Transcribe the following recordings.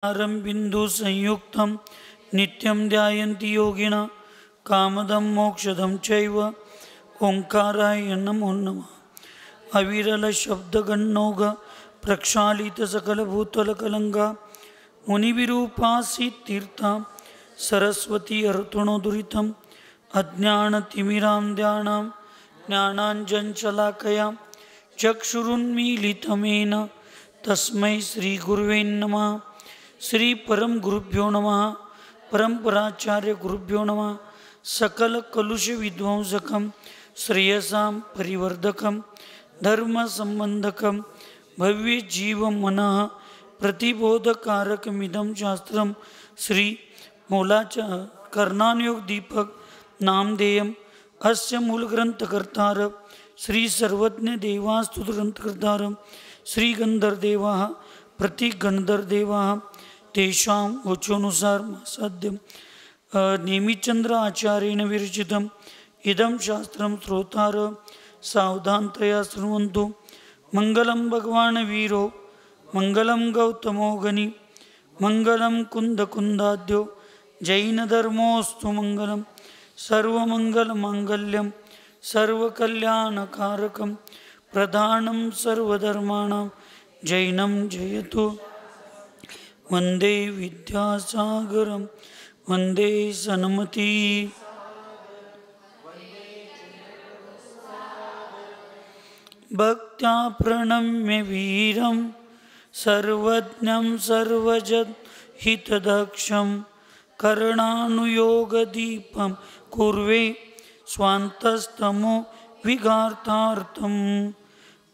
बिंदु संयुक्तं नित्यं ध्यायन्ति योगिनः कामदं मोक्षदं चैव ओंकाराय नमो नमः। अविरल शब्दगणौघ प्रक्षालित सकलभूतलकलंगा मुनिविरूपासी तीर्था सरस्वती अर्तुणोदुरितं अज्ञानतिमिरान्ध्यानां ज्ञानाञ्जनशलाकया चक्षुरुन्मीलितमेन तस्मै श्रीगुरुवे नमः। श्री परम गुरुभ्यो नमः। परंपराचार्य गुरुभ्यो नमः। सकल कलुष विध्वंसकं श्रेयसां परिवर्धकं धर्म संबंधकं भव्य जीव मनः प्रतिबोधकारकमिदं शास्त्रं श्री मोलाचा कर्णानुयोग दीपक नामधेयम् अस्य मूलग्रंथकर्तार श्री सर्वज्ञ देवास्तुतग्रंथकर्तार श्री गंधर्वदेवाः प्रतिगंधर्वदेवाः तेषां वचोनुसार साध्यं नेमिचंद्र आचार्येण विरचितम् इदं शास्त्रं श्रोतार सावधानतया शृण्वन्तु। मंगलं भगवान् वीरो मंगलं गौतमो गनि मंगलं कुन्दकुन्दाद्यो जैनधर्मोऽस्तु मंगलं सर्वमंगलमांगल्यं सर्वकल्याणकारकं प्रधानं सर्वधर्माणां जैनं जयतु। वंदे विद्यासागरं वंदे सन्मति। भक्त्या प्रणम्य वीरं सर्वज्ञं सर्वजनहितदक्षं करणानुयोगदीपं कुर्वे स्वान्तस्तमो विघातार्थं।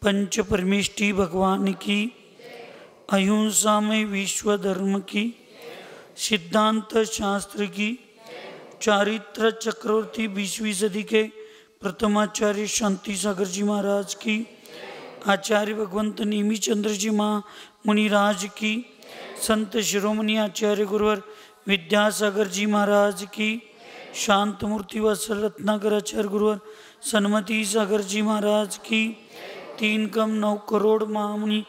पंचपरमेष्ठी भगवान की, अहिंसा में विश्व धर्म की, सिद्धांत शास्त्र की, चारित्र चक्रवर्ती 20वीं सदी के प्रथमाचार्य शांति सागर जी महाराज की, आचार्य भगवंत नेमिचंद्र जी मुनिराज की, संत शिरोमणि आचार्य गुरुवर विद्यासागर जी महाराज की, शांत मूर्ति वत्सल रत्नाकर आचार्य गुरुवर सन्मति सागर जी महाराज की, 3,9 करोड़ महामुनि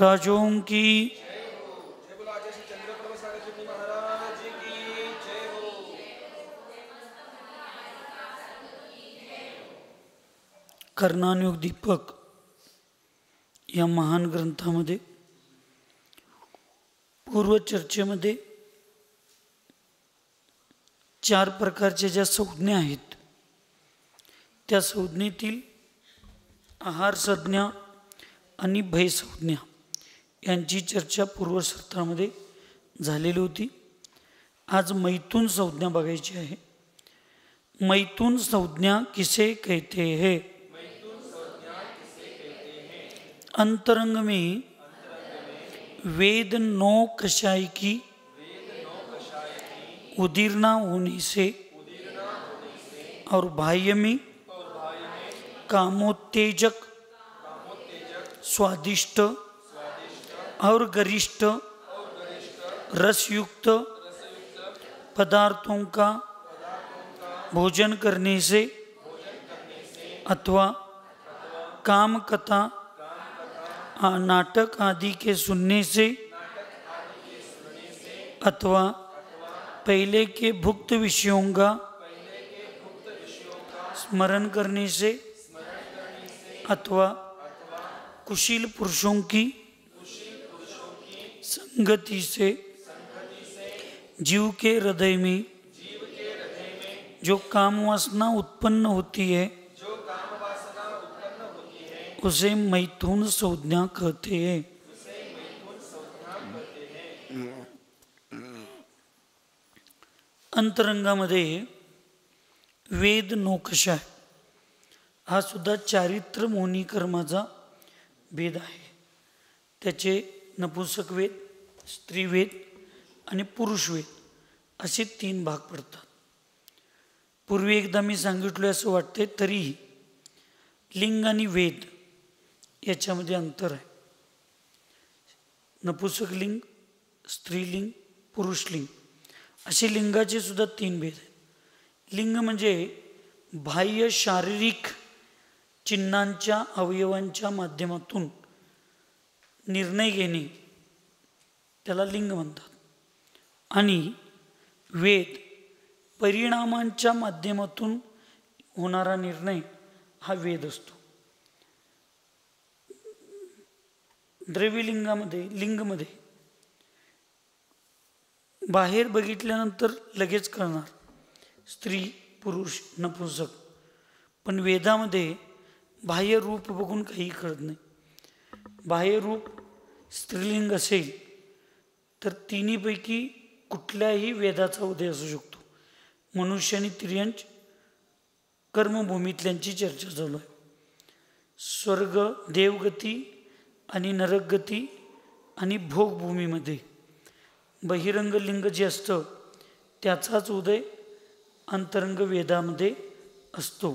राजों की। कर्णानुयोग दीपक या महान ग्रंथामध्ये पूर्वचर्चेमध्ये 4 प्रकारच्या ज्या संज्ञा आहेत त्या संज्ञेतील आहार संज्ञा आणि भय संज्ञा यांची चर्चा पूर्वसत्रामध्ये झालेली होती। आज मैथुन संज्ञा बघायची आहे। मैथुन संज्ञा किसे कहते हैं? अंतरंग में वेद 9 कषाय की उदीर्णा होने से और बाह्य में कामोत्तेजक स्वादिष्ट और गरिष्ठ रसयुक्त पदार्थों का भोजन करने से अथवा काम कथा नाटक आदि के सुनने से अथवा पहले के भुक्त विषयों का स्मरण करने से अथवा कुशील पुरुषों की संगति से जीव के हृदय में जो काम वासना उत्पन्न होती है उसे मैथुन संज्ञा कहते हैं। अंतरंगामध्ये वेद 9 कषाय हा सुद्धा चारित्र मोनी कर्माचा भेद आहे। त्याचे नपुंसक वेद, स्त्रीवेद आणि पुरुषवेद असे 3 भाग पडतात। पूर्वी एकदा मी सांगितले असं वाटते, तरीही लिंग आणि वेद याच्यामध्ये अंतर आहे। नपुंसक लिंग, स्त्रीलिंग, पुरुषलिंग असे लिंगाचे सुद्धा 3 भेद आहेत। लिंग म्हणजे बाह्य शारीरिक चिन्हांच्या अवयवांच्या माध्यमातून निर्णय घेणे त्याला लिंग म्हणतात। आणि वेद परिणामांच्या माध्यमातून होणारा निर्णय हा वेद असतो. लिंगमध्ये बाहेर बघितल्यानंतर लगेच कळणार स्त्री पुरुष नपुंसक, पण वेदामध्ये बाह्य रूप बघून काही कळत नाही. बाह्य रूप स्त्रीलिंग असेल तर तिन्हीपैकी कुठल्याही वेदाचा उदय असू शकतो. मनुष्य आणि तिर्यंच कर्मभूमीतल्यांची चर्चा चालू आहे. स्वर्ग देवगती आणि नरकगती आणि भोगभूमीमध्ये बहिरंग लिंग जे असतं त्याचाच उदय अंतरंग वेदामध्ये असतो.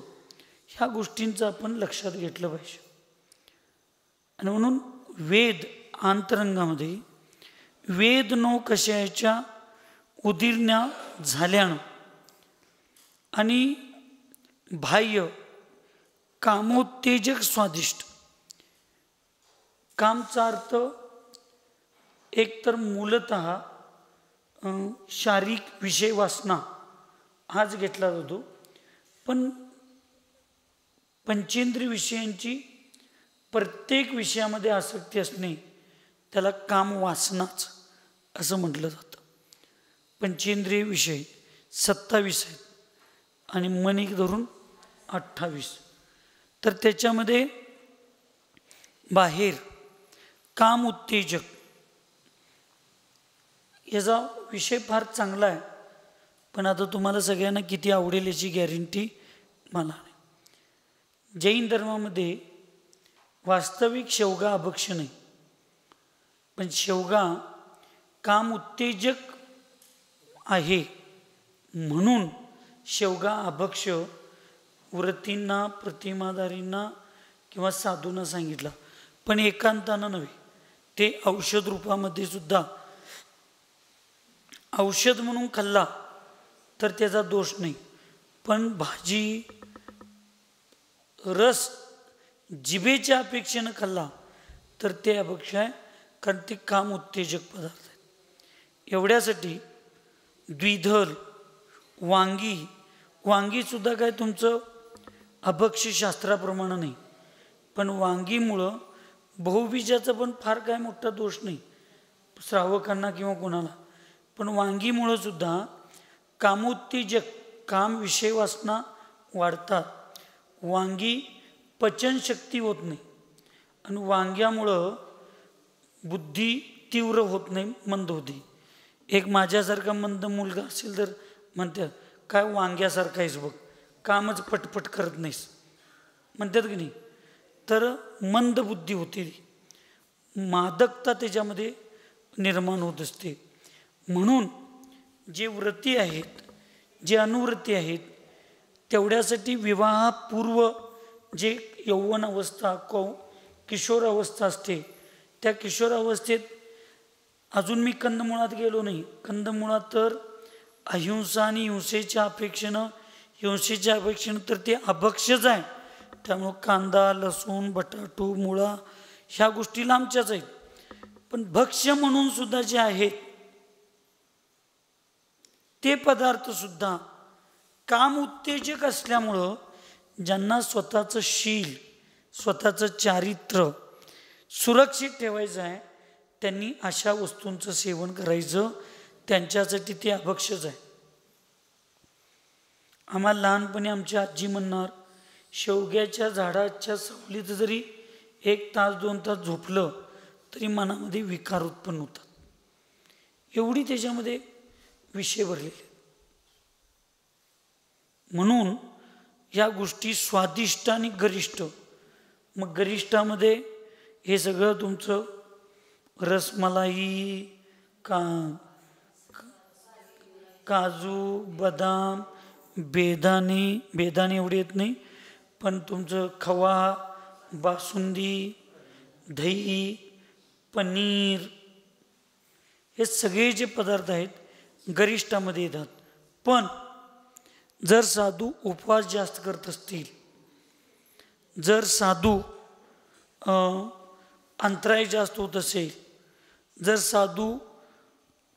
ह्या गोष्टींचं आपण लक्षात घेतलं पाहिजे. आणि म्हणून वेद अंतरंगामध्ये वेद नो कशाच्या उदीरण्या झाल्यानं आणि बाह्य कामोत्तेजक स्वादिष्ट. कामचा अर्थ एकतर मूलतः शारीरिक विषय वासना हाच घेतला जातो, पण पंचेंद्रिय विषयांची प्रत्येक विषयामध्ये आसक्ती असणे त्याला काम वासनाच असं म्हटलं जातं. पंचेंद्रिय विषय 27 आहेत आणि मन एक धरून 28. तर त्याच्यामध्ये बाहेर काम उत्तेजक याचा विषय फार चांगला आहे, पण आता तुम्हाला सगळ्यांना किती आवडेल याची गॅरंटी मला नाही. जैन धर्मामध्ये वास्तविक शेवगा अभक्ष नाही, पण शेवगा काम उत्तेजक आहे म्हणून शेवगा अभक्ष व्रतींना प्रतिमाधारींना किंवा साधूंना सांगितला, पण एकांतानं नव्हे. ते औषध रूपामध्ये सुद्धा औषध म्हणून खाल्ला तर त्याचा दोष नाही, पण भाजी रस जिभेच्या अपेक्षेनं खाल्ला तर ते अभक्ष आहे, कारण ते काम उत्तेजक पदार्थ आहेत. एवढ्यासाठी द्विदल वांगीसुद्धा काय तुमचं अभक्ष शास्त्राप्रमाणे नाही, पण वांगीमुळं बहुबीजाचा पण फार काय मोठा दोष नाही श्रावकांना किंवा कोणाला, पण वांगीमुळं सुद्धा कामोत्तेजक काम विषय वासना वाढतात. वांगी पचनशक्ती होत नाही आणि वांग्यामुळं बुद्धी तीव्र होत नाही, मंद होती. एक माझ्यासारखा मंद मुलगा असेल तर म्हणते काय वांग्यासारखा आहेस बघ, कामच पटपट करत नाहीस म्हणतात की नाही. तर मंद बुद्धी होती, मादकता त्याच्यामध्ये निर्माण होत असते. म्हणून जे व्रती आहेत जे अनुव्रती आहेत तेवढ्यासाठी विवाहपूर्व जे यौवन अवस्था किशोर अवस्था असते, त्या किशोर अवस्थेत अजून मी कंदमुळात गेलो नाही. कंदमुळात तर अहिंसा आणि हिंसेच्या अपेक्षेनं तर ते अभक्षच आहे. त्यामुळं कांदा लसूण बटाटू मुळा ह्या गोष्टी लांबच्याच आहेत, पण भक्ष्य म्हणून सुद्धा जे आहेत ते पदार्थ सुद्धा काम उत्तेजक असल्यामुळं ज्यांना स्वतःचं शील स्वतःचं चारित्र्य सुरक्षित ठेवायचं आहे त्यांनी अशा वस्तूंचं सेवन करायचं, त्यांच्यासाठी ते अभक्षच आहे. आम्हाला लहानपणी आमची आजी म्हणणार शेवग्याच्या झाडाच्या सावलीत जरी 1 तास 2 तास झोपलं तरी मनामध्ये विकार उत्पन्न होतात, एवढी त्याच्यामध्ये विषय भरलेले. म्हणून या गोष्टी स्वादिष्ट आणि गरिष्ठ. मग गरिष्ठामध्ये हे सगळं तुमचं रसमलाई काजू बदाम बेदाणे एवढे येत नाही, पण तुमचं खवा बासुंदी दही पनीर हे सगळे जे पदार्थ आहेत गरिष्ठामध्ये येतात. पण जर साधू उपवास जास्त करत असतील, जर साधू अंतराय जास्त होत असेल, जर साधू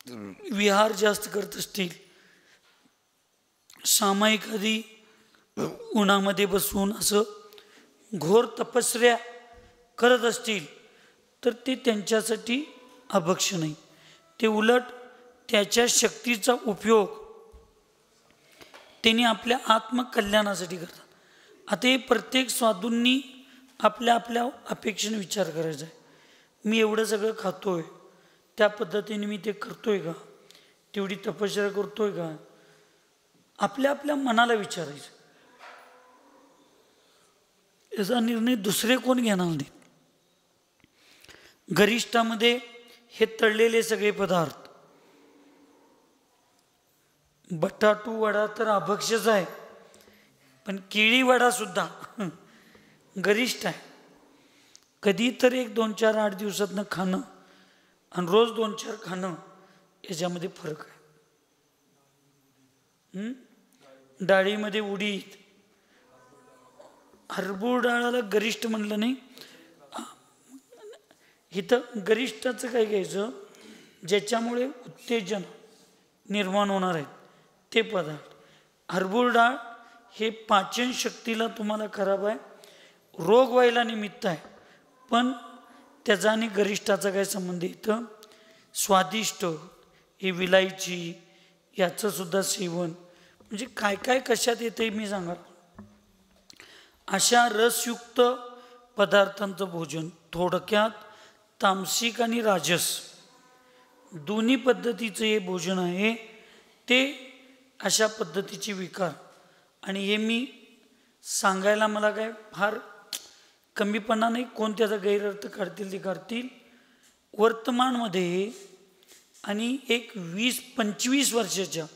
विहार जास्त करत असतील, सामायिक आधी उन्हामध्ये बसून असं घोर तपस्या करत असतील तर ते त्यांच्यासाठी अभक्ष नाही. ते उलट त्याच्या शक्तीचा उपयोग त्यांनी आपल्या आत्मकल्याणासाठी करतात. आता हे प्रत्येक साधूंनी आपल्या आपल्या अपेक्षेने विचार करायचा आहे. मी एवढं सगळं खातोय, त्या पद्धतीने मी ते करतोय का, तेवढी तपश्चर्या करतोय का, आपल्या आपल्या मनाला विचारायचं. याचा निर्णय दुसरे कोण घेणार नाही. गरिष्ठामध्ये हे तळलेले सगळे पदार्थ, बटाटू वडा तर अभक्ष्यच आहे, पण केळी वडा सुद्धा गरिष्ठ आहे. कधी तर 1, 2, 4, 8 दिवसातनं खाणं आणि रोज 2, 4 खाणं याच्यामध्ये फरक आहे. डाळीमध्ये उडीद, हरभूर डाळाला गरिष्ठ म्हणलं नाही. इथं गरिष्ठाचं काय घ्यायचं, ज्याच्यामुळे उत्तेजन निर्माण होणार आहेत ते पदार्थ. हरभूर डाळ हे पाचन शक्तीला तुम्हाला खराब आहे, रोग व्हायला निमित्त आहे, पण त्याचा आणि गरिष्ठाचा काय संबंध. इथं स्वादिष्ट हे विलायची याचं सुद्धा सेवन, म्हणजे काय काय कशात येते मी सांगा. अशा रसयुक्त पदार्थांचं भोजन, थोडक्यात तामसिक आणि राजस दोन्ही पद्धतीचं हे भोजन आहे. ते अशा पद्धतीचे विकार, आणि हे मी सांगायला मला काय फार कमीपणा नाही, कोण त्याचा गैरअर्थ काढतील ते काढतील. वर्तमानमध्ये आणि एक 20-25 वर्षाच्या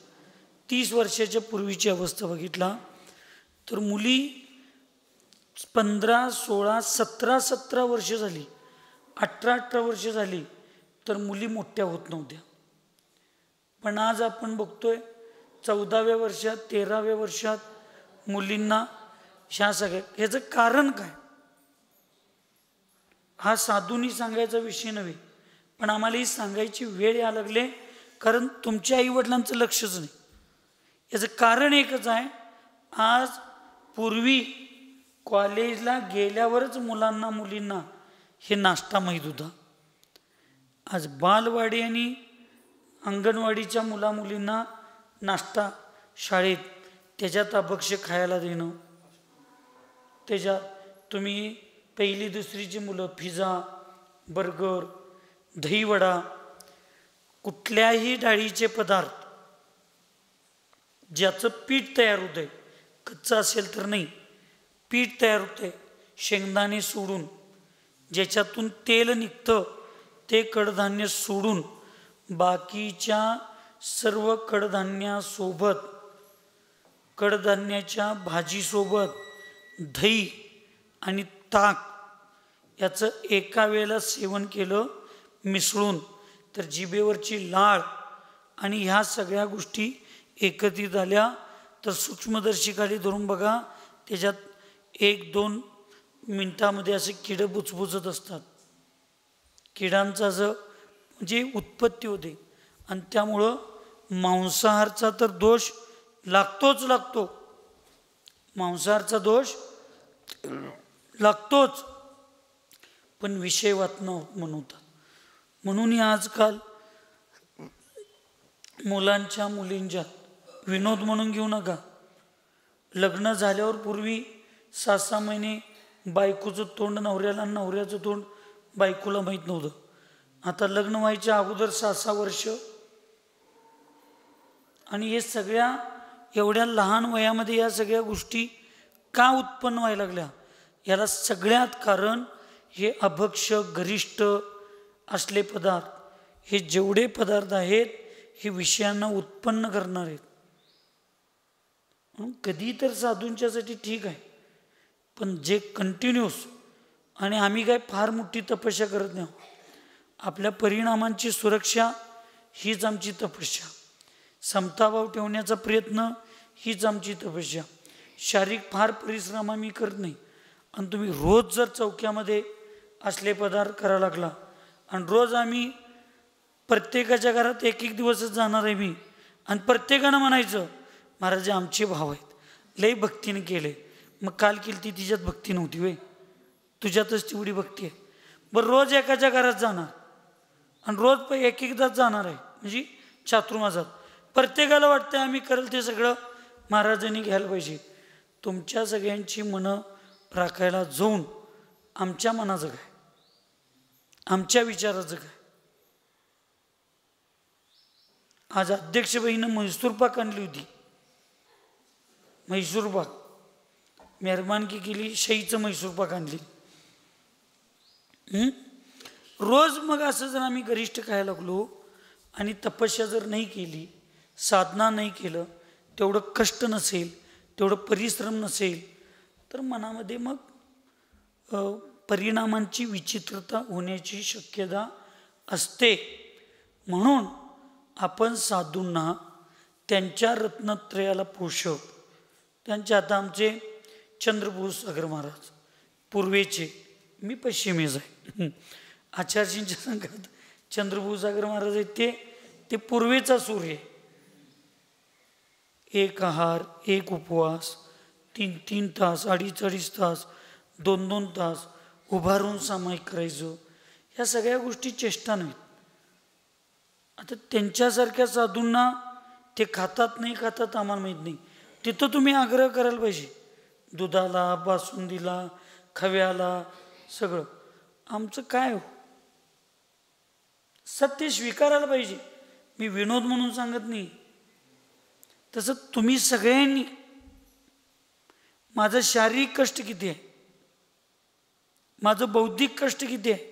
30 वर्षाच्या पूर्वीची अवस्था बघितला तर मुली 15, 16, 17 वर्ष झाली, 18 वर्ष झाली तर मुली मोठ्या होत नव्हत्या. पण आज आपण बघतोय 14व्या वर्षात 13व्या वर्षात मुलींना ह्या सगळ्या. ह्याचं कारण काय, हा साधूंनी सांगायचा विषय नव्हे, पण आम्हाला ही सांगायची वेळ या लागले, कारण तुमच्या आईवडिलांचं लक्षच नाही. याचं कारण एकच आहे, आज पूर्वी कॉलेजला गेल्यावरच मुलांना मुलींना हे नाश्ता माहीत होता. आज बालवाडी आणि अंगणवाडीच्या मुलींना नाश्ता शाळेत, त्याच्यात अभक्ष्य खायला देणं. त्याच्यात तुम्ही 1ली 2रीची मुलं पिझ्झा, बर्गर, दहीवडा, कुठल्याही डाळीचे पदार्थ ज्याचं पीठ तयार होतंय, कच्चं असेल तर नाही, पीठ तयार होतंय शेंगदाणे सोडून, ज्याच्यातून तेल निघतं ते कडधान्य सोडून बाकीच्या सर्व कडधान्यासोबत, कडधान्याच्या भाजीसोबत दही आणि ताक याचं एका वेळेला सेवन केलं मिसळून, तर जिभेवरची लाळ आणि ह्या सगळ्या गोष्टी एकत्रित आल्या तर सूक्ष्मदर्शिकाली धरून बघा, त्याच्यात 1-2 मिनिटामध्ये असे किडे बुचबुचत असतात. किडांचा असं म्हणजे उत्पत्ती होते, आणि त्यामुळं मांसाहारचा तर दोष लागतोच लागतो, मांसाहारचा दोष लागतोच, पण विषय वाटणं म्हणतात. म्हणून आजकाल मुलांच्या मुलींच्या विनोद म्हणून घेऊ नका. लग्न झाल्यावर पूर्वी 6-6 महिने बायकोचं तोंड नवऱ्याला, नवऱ्याचं तोंड बायकोला माहीत नव्हतं. आता लग्न व्हायच्या अगोदर 6-6 वर्ष, आणि हे सगळ्या एवढ्या लहान वयामध्ये या सगळ्या गोष्टी का उत्पन्न व्हायला लागल्या, याला सगळ्यात कारण हे अभक्ष्य गरिष्ठ असले पदार्थ. हे जेवढे पदार्थ आहेत हे विषयांना उत्पन्न करणार आहेत. म्हणून कधी तर साधूंच्यासाठी ठीक आहे, पण जे कंटिन्यूस, आणि आम्ही काय फार मोठी तपस्या करत नाही, आपल्या परिणामांची सुरक्षा हीच आमची तपस्या, समताभाव ठेवण्याचा प्रयत्न हीच आमची तपस्या. शारीरिक फार परिश्रम आम्ही करत नाही. आणि तुम्ही रोज जर चौक्यामध्ये असले पदार्थ करायला लागला, आणि रोज आम्ही प्रत्येकाच्या घरात एक एक दिवसच जाणार आहे मी, आणि प्रत्येकानं म्हणायचं महाराज आमचे भाव आहेत, लई भक्तीने केले. मग काल केली ती तिच्यात भक्ती नव्हती वे, तुझ्यातच तेवढी भक्ती आहे. बरं रोज एकाच्या घरात जाणार आणि रोज एक एकदाच जाणार आहे म्हणजे चातुर्मासात. प्रत्येकाला वाटतं आम्ही करेल ते सगळं महाराजांनी घ्यायला पाहिजे. तुमच्या सगळ्यांची मनं राखायला जाऊन आमच्या मनाचं काय, आमच्या विचाराचं काय. आज अध्यक्षबाईनं म्हैसूर पाक आणली होती. म्हैसूर पाक मेहरबानगी केली, शाईचं म्हैसूर पाक आणली. रोज मग असं जर आम्ही गरिष्ठ खायला लागलो आणि तपस्या जर नाही केली, साधना नाही केलं, तेवढं कष्ट नसेल, तेवढं परिश्रम नसेल, तर मनामध्ये मग परिणामांची विचित्रता होण्याची शक्यता असते. म्हणून आपण साधूंना त्यांच्या रत्नत्रयाला पोषक, त्यांच्या आता आमचे चंद्रभूस सागर महाराज पूर्वेचे, मी पश्चिमेच आहे. आचार्यजींच्या संघात चंद्रभूस सागर महाराज आहेत, ते पूर्वेचा सूर्य. एक आहार, एक उपवास, 3-3 तास, 2.5 तास, 2-2 तास उभारून सामायिक करायचं, ह्या सगळ्या गोष्टी चेष्टा नाहीत. आता त्यांच्यासारख्या साधूंना ते खातात नाही खातात आम्हाला माहीत नाही, तिथं तुम्ही आग्रह करायला पाहिजे. दुधाला, बासुंदीला, खव्याला, सगळं. आमचं काय हो, सत्य स्वीकारायला पाहिजे. मी विनोद म्हणून सांगत नाही. तसं तुम्ही सगळ्यांनी, माझं शारीरिक कष्ट किती आहे, माझं बौद्धिक कष्ट किती आहे,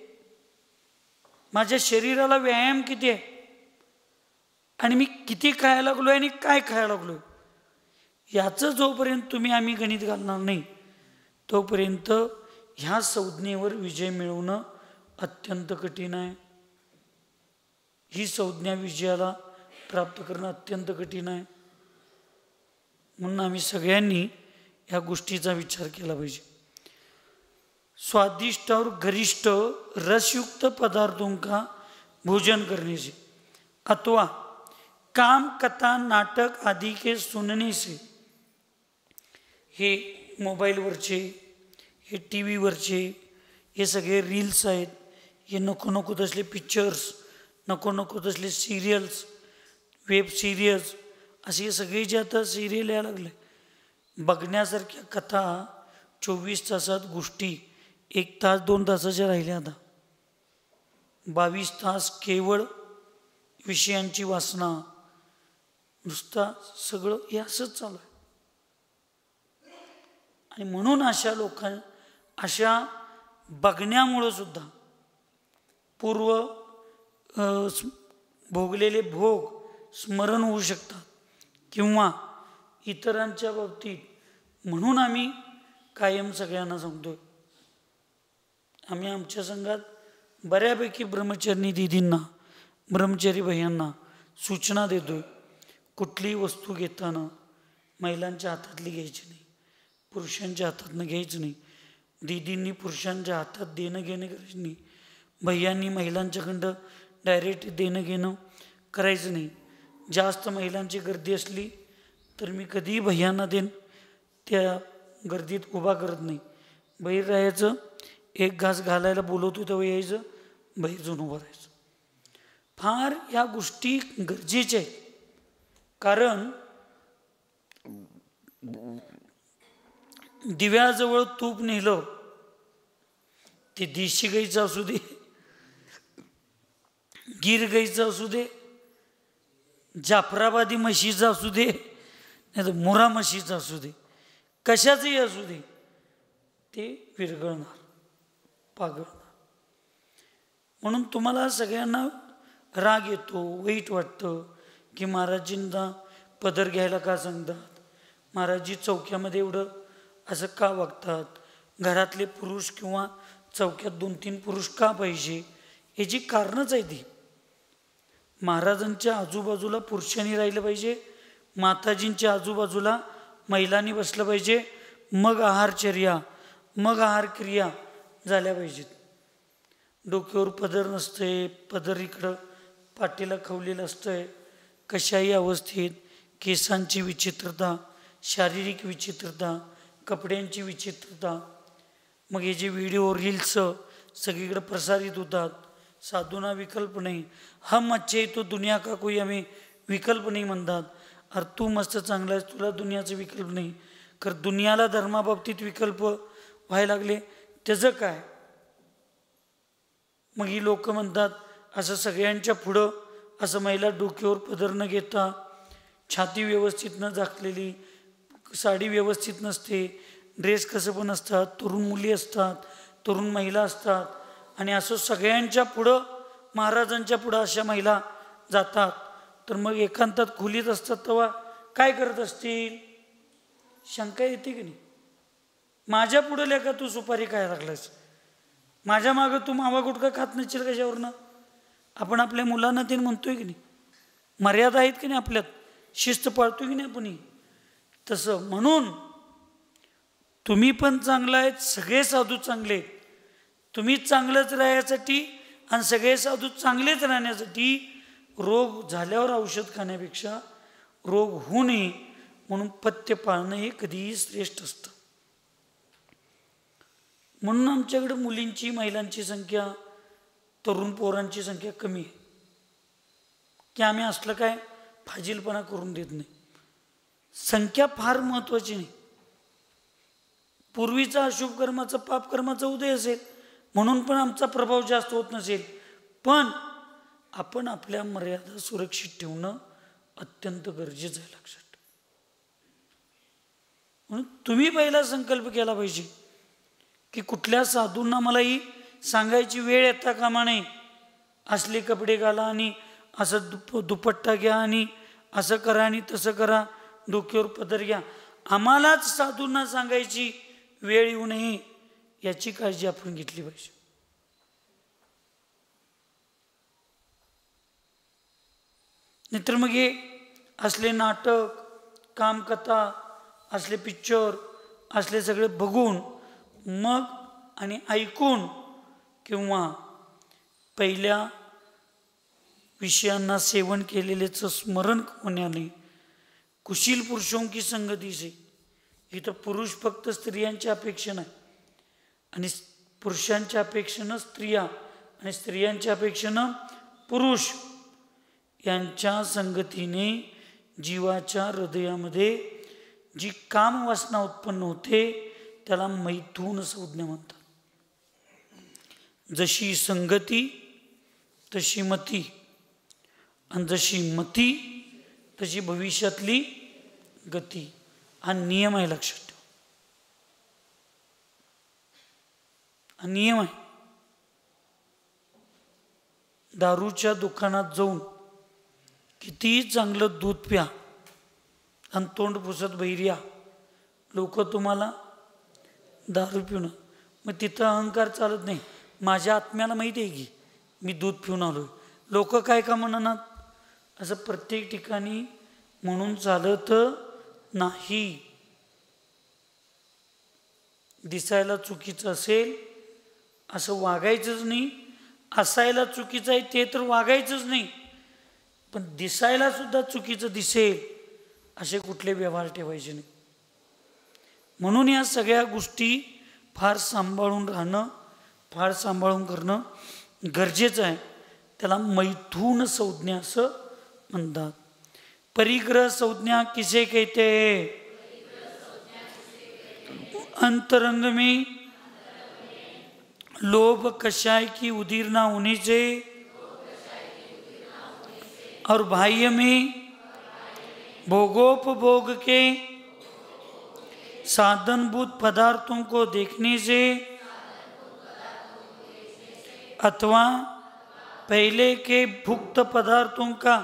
माझ्या शरीराला व्यायाम किती आहे, आणि मी किती खायला लागलो आणि काय खायला लागलो, याचं जोपर्यंत तुम्ही आम्ही गणित घालणार नाही, तोपर्यंत ह्या संज्ञेवर विजय मिळवणं अत्यंत कठीण आहे. ही संज्ञा विजयाला प्राप्त करणं अत्यंत कठीण आहे. म्हणून आम्ही सगळ्यांनी ह्या गोष्टीचा विचार केला पाहिजे. स्वादिष्ट और गरिष्ठ रसयुक्त पदार्थों का भोजन करने से अथवा काम, कथा, नाटक आदि के सुनने से, हे मोबाईलवरचे, हे टी व्हीवरचे हे सगळे रील्स आहेत, हे नको नको तसले पिक्चर्स, नको नको तसले सिरियल्स, वेब सिरियल्स, असे सगळे जे आता सिरियल यायला लागले, बघण्यासारख्या कथा 24 तासात, गोष्टी 1 तास 2 तासाच्या राहिल्या. आता 22 तास केवळ विषयांची वासना, नुसता सगळं हे असंच चालू आहे. आणि म्हणून अशा अशा बघण्यामुळं सुद्धा पूर्व भोगलेले भोग स्मरण होऊ शकतात किंवा इतरांच्या बाबतीत. म्हणून आम्ही कायम सगळ्यांना सांगतोय, आम्ही आमच्या संघात बऱ्यापैकी ब्रह्मचारी दीदींना, ब्रह्मचारी भैयांना सूचना देतोय, कुठलीही वस्तू घेताना महिलांच्या हातातली घ्यायची नाही, पुरुषांच्या हातातनं घ्यायचं नाही. दीदींनी पुरुषांच्या हातात देणं घेणं करायचं नाही, भैयांनी महिलांच्याकडं डायरेक्ट देणं घेणं करायचं नाही. जास्त महिलांची गर्दी असली तर मी कधीही भैयांना त्या गर्दीत उभा करत नाही. बाहेर राहायचं, एक घास घालायला बोलवतो तेव्हा यायचं, बाहेर जाऊन उभं राहायचं. फार ह्या गोष्टी गरजेच्या आहेत. कारण दिव्याजवळ तूप नेलं, ते देशी गाईचं असू दे, गिर गाईचं असू दे, जाफराबादी म्हशीचं असू दे, नाही तर मुरा म्हशीचं असू दे, कशाचंही असू दे, ते विरघळणार, पागळणार. म्हणून तुम्हाला सगळ्यांना राग येतो, वाईट वाटतं की महाराजींना पदर घ्यायला का सांगतात, महाराजी चौक्यामध्ये एवढं असं का वागतात, घरातले पुरुष किंवा चौक्यात 2-3 पुरुष का पाहिजे, याची कारणच आहे ती. महाराजांच्या आजूबाजूला पुरुषांनी राहिलं पाहिजे, माताजींच्या आजूबाजूला महिलांनी बसलं पाहिजे, मग आहारचर्या, मग आहार क्रिया झाल्या पाहिजेत. डोक्यावर पदर नसते, पदर इकडं पाठीला खवलेलं असतंय, कशाही अवस्थेत, केसांची विचित्रता, शारीरिक विचित्रता, कपड्यांची विचित्रता, मग हे जे व्हिडिओ रील्स सगळीकडे प्रसारित होतात, साधूंना विकल्प नाही, हम अच्छे तो दुनिया का कोई हमें विकल्प नाही म्हणतात. अरे तू मस्त चांगला आहेस, तुला दुनियाचा विकल्प नाही, कारण दुनियाला धर्माबाबतीत विकल्प व्हायला लागले त्याचं काय. मग ही लोक म्हणतात असं सगळ्यांच्या पुढं असं महिला डोक्यावर पदर न घेता, छाती व्यवस्थित न झाकलेली, साडी व्यवस्थित नसते, ड्रेस कसं पण असतात, तरुण मुली असतात, तरुण महिला असतात, आणि असं सगळ्यांच्या पुढं महाराजांच्या पुढं अशा महिला जातात. तर मग एकांतात खोलीत असतात तेव्हा काय करत असतील, शंका येते की नाही. माझ्या पुढे लेका तू सुपारी काय लागलास, माझ्या मागं तू मावा गुटखा खात नसेल कशावरनं. आपण आपल्या मुलांना ते म्हणतोय की नाही, मर्यादा आहेत की नाही आपल्यात, शिस्त पाळतोय की नाही आपण. तसं म्हणून तुम्ही पण चांगला आहेत, सगळे साधू चांगले आहेत. तुम्ही चांगलंच राहण्यासाठी आणि सगळे साधू चांगलेच राहण्यासाठी रोग झाल्यावर औषध खाण्यापेक्षा रोग होऊ नये म्हणून पथ्य पाळणं हे कधीही श्रेष्ठ असतं. म्हणून आमच्याकडे मुलींची, महिलांची संख्या, तरुण पोरांची संख्या कमी आहे, की आम्ही असलं काय फाजीलपणा करून देत नाही. संख्या फार महत्त्वाची नाही. पूर्वीचा अशुभ कर्माचा, पाप कर्माचा उदय असेल म्हणून पण आमचा प्रभाव जास्त होत नसेल, पण आपण आपल्या मर्यादा सुरक्षित ठेवणं अत्यंत गरजेचं आहे लक्षात. म्हणून तुम्ही पहिला संकल्प केला पाहिजे की कुठल्या साधूंना मलाही सांगायची वेळ येता कामा नये, असले कपडे घाला आणि असं दुपट्टा घ्या आणि असं करा आणि तसं करा, डोक्यावर पदर घ्या. आम्हालाच साधूंना सांगायची वेळ येऊ नये याची काळजी आपण घेतली पाहिजे. नाहीतर मग हे असले नाटक, कामकथा, असले पिक्चर, असले सगळे बघून मग आणि ऐकून किंवा पहिल्या विषयांना सेवन केलेल्याचं स्मरण होण्याने कुशील पुरुषों की संगती से, इथं पुरुष फक्त स्त्रियांच्या अपेक्षेनं आहे आणि पुरुषांच्या अपेक्षेनं स्त्रिया आणि स्त्रियांच्या अपेक्षेनं पुरुष यांच्या संगतीने जीवाच्या हृदयामध्ये जी कामवासना उत्पन्न होते त्याला मैथुन संज्ञा म्हणतात. जशी संगती तशी मती, आणि जशी मती तशी भविष्यातली गती. हा नियम आहे लक्षात ठेवा, हा नियम आहे. दारूच्या दुकानात जाऊन किती चांगलं दूध प्या आणि तोंड पुसत बहिर्या, लोक तुम्हाला दारू पिऊन, मग तिथं अहंकार चालत नाही. माझ्या आत्म्याला माहिती आहे की मी दूध पिऊन आलोय, लोक काय का म्हणणार, असं प्रत्येक ठिकाणी म्हणून चालत नाही. दिसायला चुकीचं असेल असं वागायचंच नाही, असायला चुकीचं आहे ते तर वागायचंच नाही, पण दिसायला सुद्धा चुकीचं दिसेल असे कुठले व्यवहार ठेवायचे नाही. म्हणून या सगळ्या गोष्टी फार सांभाळून राहणं, फार सांभाळून करणं गरजेचं आहे. त्याला मैथुन संज्ञा असं म्हणतात. परिग्रह संज्ञा किसे कहते हैं? अंतरंग में लोभ कषाय की उदीर ना होने से और बाह्य में भोगोपभोग के साधनभूत पदार्थों को देखने से अथवा पहले के भुक्त पदार्थों का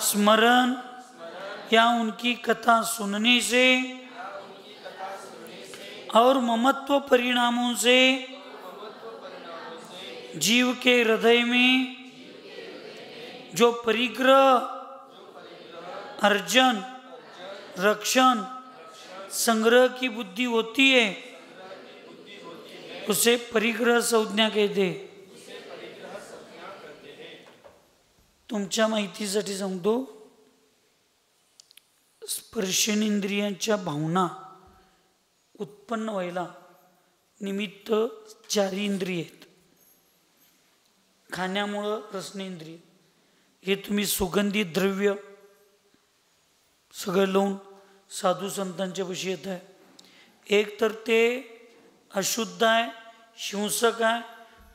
स्मरण या उनकी कथा सुनने से और ममत्व परिणामों से जीव के हृदय में जो परिग्रह, अर्जन, रक्षण, संग्रह की बुद्धि होती है उसे परिग्रह संज्ञा कहते हैं. तुमच्या माहितीसाठी सांगतो, स्पर्शेंद्रियांच्या भावना उत्पन्न व्हायला निमित्त 4 इंद्रिय आहेत. खाण्यामुळं रसनेंद्रिय, हे तुम्ही सुगंधी द्रव्य सगळं लावून साधू संतांच्या पाशी येत आहे. एक तर ते अशुद्ध आहे, हिंसक आहे,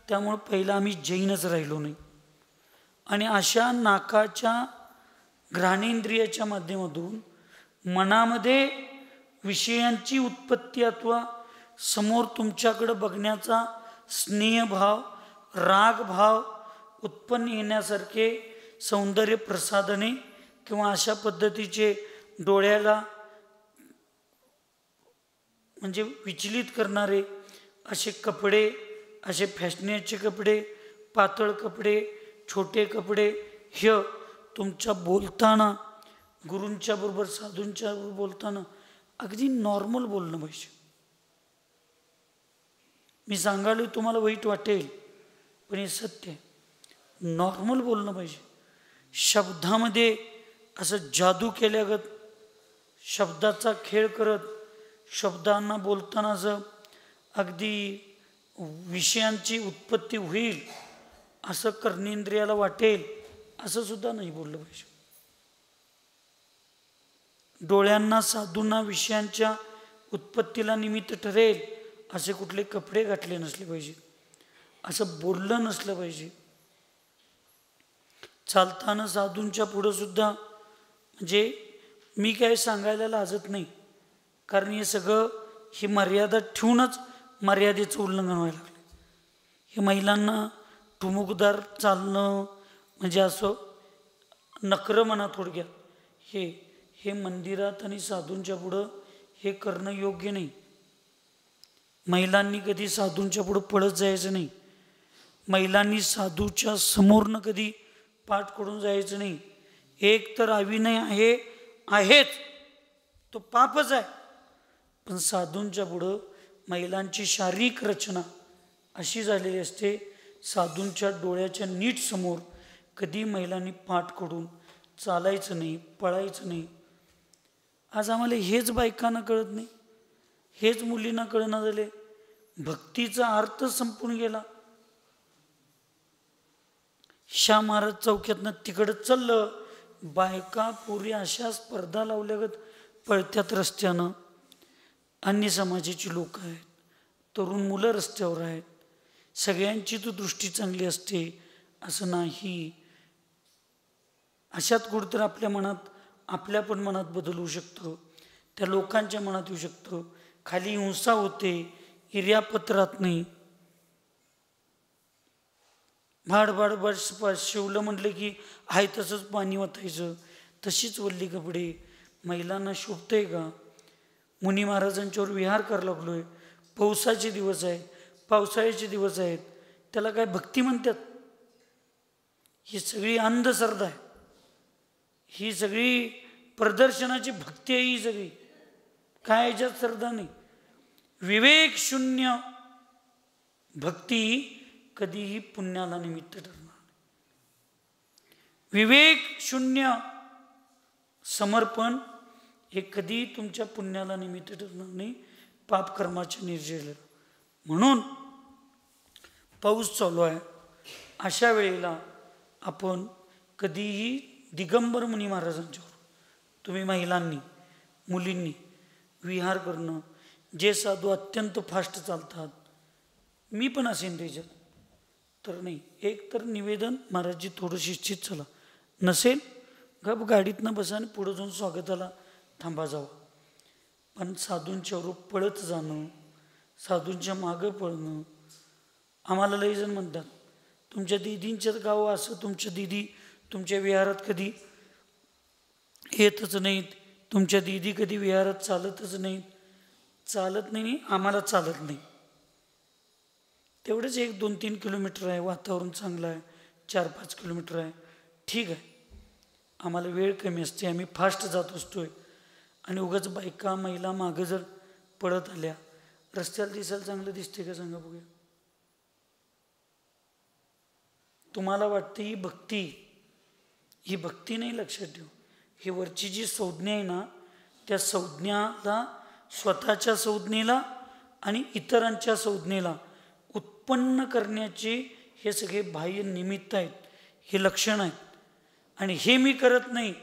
त्यामुळं पहिला आम्ही जैनच राहिलो नाही. आणि अशा नाकाच्या घ्राणेंद्रियाच्या माध्यमातून मनामध्ये विषयांची उत्पत्ती अथवा समोर तुमच्याकडं बघण्याचा स्नेहभाव, रागभाव उत्पन्न येण्यासारखे सौंदर्य प्रसाधने किंवा अशा पद्धतीचे डोळ्याला म्हणजे विचलित करणारे असे कपडे, असे फॅशनेचे कपडे, पातळ कपडे, छोटे कपडे, हे तुमच्या बोलताना गुरूंच्या बरोबर, साधूंच्या बरोबर बोलताना अगदी नॉर्मल बोलणं पाहिजे. मी सांगायला तुम्हाला वाईट वाटेल, पण हे सत्य आहे. नॉर्मल बोलणं पाहिजे. शब्दामध्ये असं जादू केल्यागत शब्दाचा खेळ करत, शब्दांना बोलताना असं अगदी विषयांची उत्पत्ती होईल असं कर्णेंद्रियाला वाटेल असं सुद्धा नाही बोललं पाहिजे. डोळ्यांना, साधूंना विषयांच्या उत्पत्तीला निमित्त ठरेल असे कुठले कपडे घातले नसले पाहिजे, असं बोललं नसलं पाहिजे. चालताना साधूंच्या पुढं सुद्धा म्हणजे मी काय सांगायला लाजत नाही, कारण हे सगळं ही मर्यादा ठेवूनच मर्यादेचं उल्लंघन व्हायला लागलं. हे महिलांना ठुमुकदार चालणं म्हणजे असं नखरं म्हणा थोडक्यात, हे मंदिरात आणि साधूंच्या पुढं हे करणं योग्य नाही. महिलांनी कधी साधूंच्या पुढं पळत जायचं नाही. महिलांनी साधूच्या समोरनं कधी पाठ करून जायचं नाही. एक तर अविनय आहेच, तो पापच आहे. पण साधूंच्या पुढं महिलांची शारीरिक रचना अशी झालेली असते, साधूंच्या डोळ्याच्या नीट समोर कधी महिलांनी पाठ करून चालायचं नाही, पळायचं नाही. आज आम्हाला हेच बायकांना कळत नाही, हेच मुलींना कळना झाले. भक्तीचा अर्थ संपून गेला. शाह महाराज चौक्यातनं तिकडं चाललं, बायका पुरी अशा स्पर्धा लावल्यागत पळत्यात रस्त्यानं. अन्य समाजाची लोक आहेत, तरुण मुलं रस्त्यावर आहेत. सगळ्यांची तो दृष्टी चांगली असते असं नाही. अशात कुठंतरी आपल्या मनात, आपल्या पण मनात बदल होऊ शकतं, त्या लोकांच्या मनात येऊ शकतं. खाली हिंसा होते, इर्यापत्रात नाही. भाड शिवलं म्हटलं की आहे तसंच पाणी वाटायचं, तशीच वल्ली कपडे. महिलांना शोभतंय का? मुनी महाराजांच्यावर विहार करायला लागलोय. पावसाचे दिवस आहेत, पावसाळ्याचे दिवस आहेत, त्याला काय भक्ती म्हणतात? ही सगळी अंधश्रद्धा आहे, ही सगळी प्रदर्शनाची भक्ती आहे. ही सगळी काय याच्यात श्रद्धा नाही. विवेक शून्य भक्ती कधीही पुण्याला निमित्त ठरणार. विवेक शून्य समर्पण हे कधी तुमच्या पुण्याला निमित्त ठरणार नाही, पापकर्माच्या निर्जला. म्हणून पाऊस चालू आहे, अशा वेळेला आपण कधीही दिगंबर मुनी महाराजांच्यावर तुम्ही महिलांनी, मुलींनी विहार करणं. जे साधू अत्यंत फास्ट चालतात, मी पण असेन त्याच्यात, तर नाही. एक तर निवेदन, महाराजजी थोडं शिस्तीत चला, नसेल गप गाडीतनं बसा आणि पुढं जाऊन स्वागताला थांबा जावं. पण साधूंच्यावर पळत जाणं, साधूंच्या मागं पळणं. आम्हाला लई जण म्हणतात तुमच्या दिदींच्यात गाव असं, तुमच्या दिदी तुमच्या विहारात कधी येतच नाहीत, तुमच्या दिदी कधी विहारात चालतच नाहीत. चालत नाही, आम्हाला चालत नाही. तेवढंच 1-2-3 किलोमीटर आहे, वातावरण चांगलं आहे, 4-5 किलोमीटर आहे, ठीक आहे. आम्हाला वेळ कमी असते, आम्ही फास्ट जात असतोय. आणि उगाच बायका महिला मागं जर पळत आल्या, रस्त्याला दिसायला चांगलं दिसते का सांगा बघूया? तुम्हाला वाटते ही भक्ती, ही भक्ती नाही, लक्षात ठेव. ही वरची जी संज्ञा आहे ना, त्या संज्ञाला, स्वतःच्या संज्ञेला आणि इतरांच्या संज्ञेला उत्पन्न करण्याचे हे सगळे बाह्य निमित्त आहेत, हे लक्षण आहेत. आणि हे मी करत नाही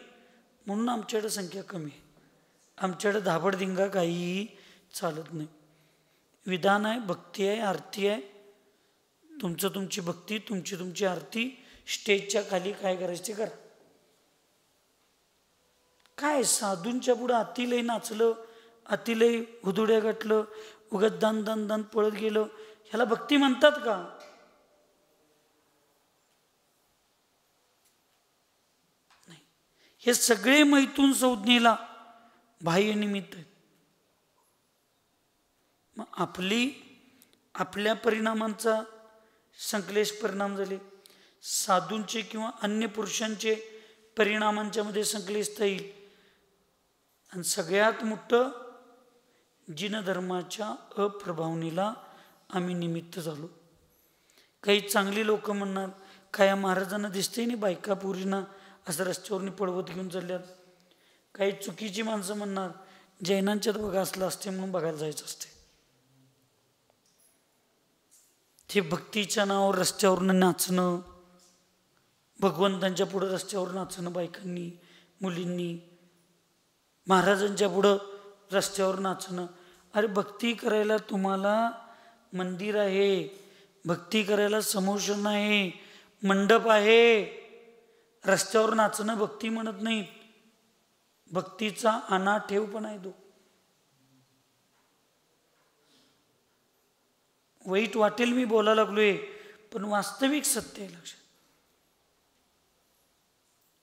म्हणून आमच्याकडे संख्या कमी आहे. आमच्याकडे धाबडदिंगा काहीही चालत नाही. विधान आहे, भक्ती आहे, आरती आहे. तुमची भक्ती, तुमची आरती, स्टेजच्या खाली काय करायचं ते करा. काय साधूंच्या पुढं अतिलय नाचलं, अतिलय हुदुड्या गाठलं, उगाच दान दान दान पळत गेलं, ह्याला भक्ती म्हणतात का? नाही. हे सगळे मैथून संज्ञेला बाह्य निमित्त आहेत. मग आपल्या परिणामांचा संकलेश परिणाम झाले, साधूंचे किंवा अन्य पुरुषांचे परिणामांच्या मध्ये संकलित येईल. आणि सगळ्यात मोठं जिनधर्माच्या अप्रभावनीला आम्ही निमित्त झालो. काही चांगली लोक म्हणणार, काय या महाराजांना दिसतंय नाही बायका पोरींना असं रस्त्यावरनी पळवत घेऊन चालल्यात. काही चुकीची माणसं म्हणणार, जैनांच्यात बघा असलं असते म्हणून बघायला जायचं असते. ते भक्तीच्या नावावर रस्त्यावरनं नाचणं, भगवंतांच्या पुढं रस्त्यावर नाचणं बायकांनी, मुलींनी, महाराजांच्या पुढं रस्त्यावर नाचणं. अरे भक्ती करायला तुम्हाला मंदिर आहे, भक्ती करायला समोशन आहे, मंडप आहे. रस्त्यावर नाचणं भक्ती म्हणत नाहीत. भक्तीचा अनाठेव पण आहे तो. वाईट वाटेल मी बोलायला लागलोय, पण वास्तविक सत्य आहे, लक्षात.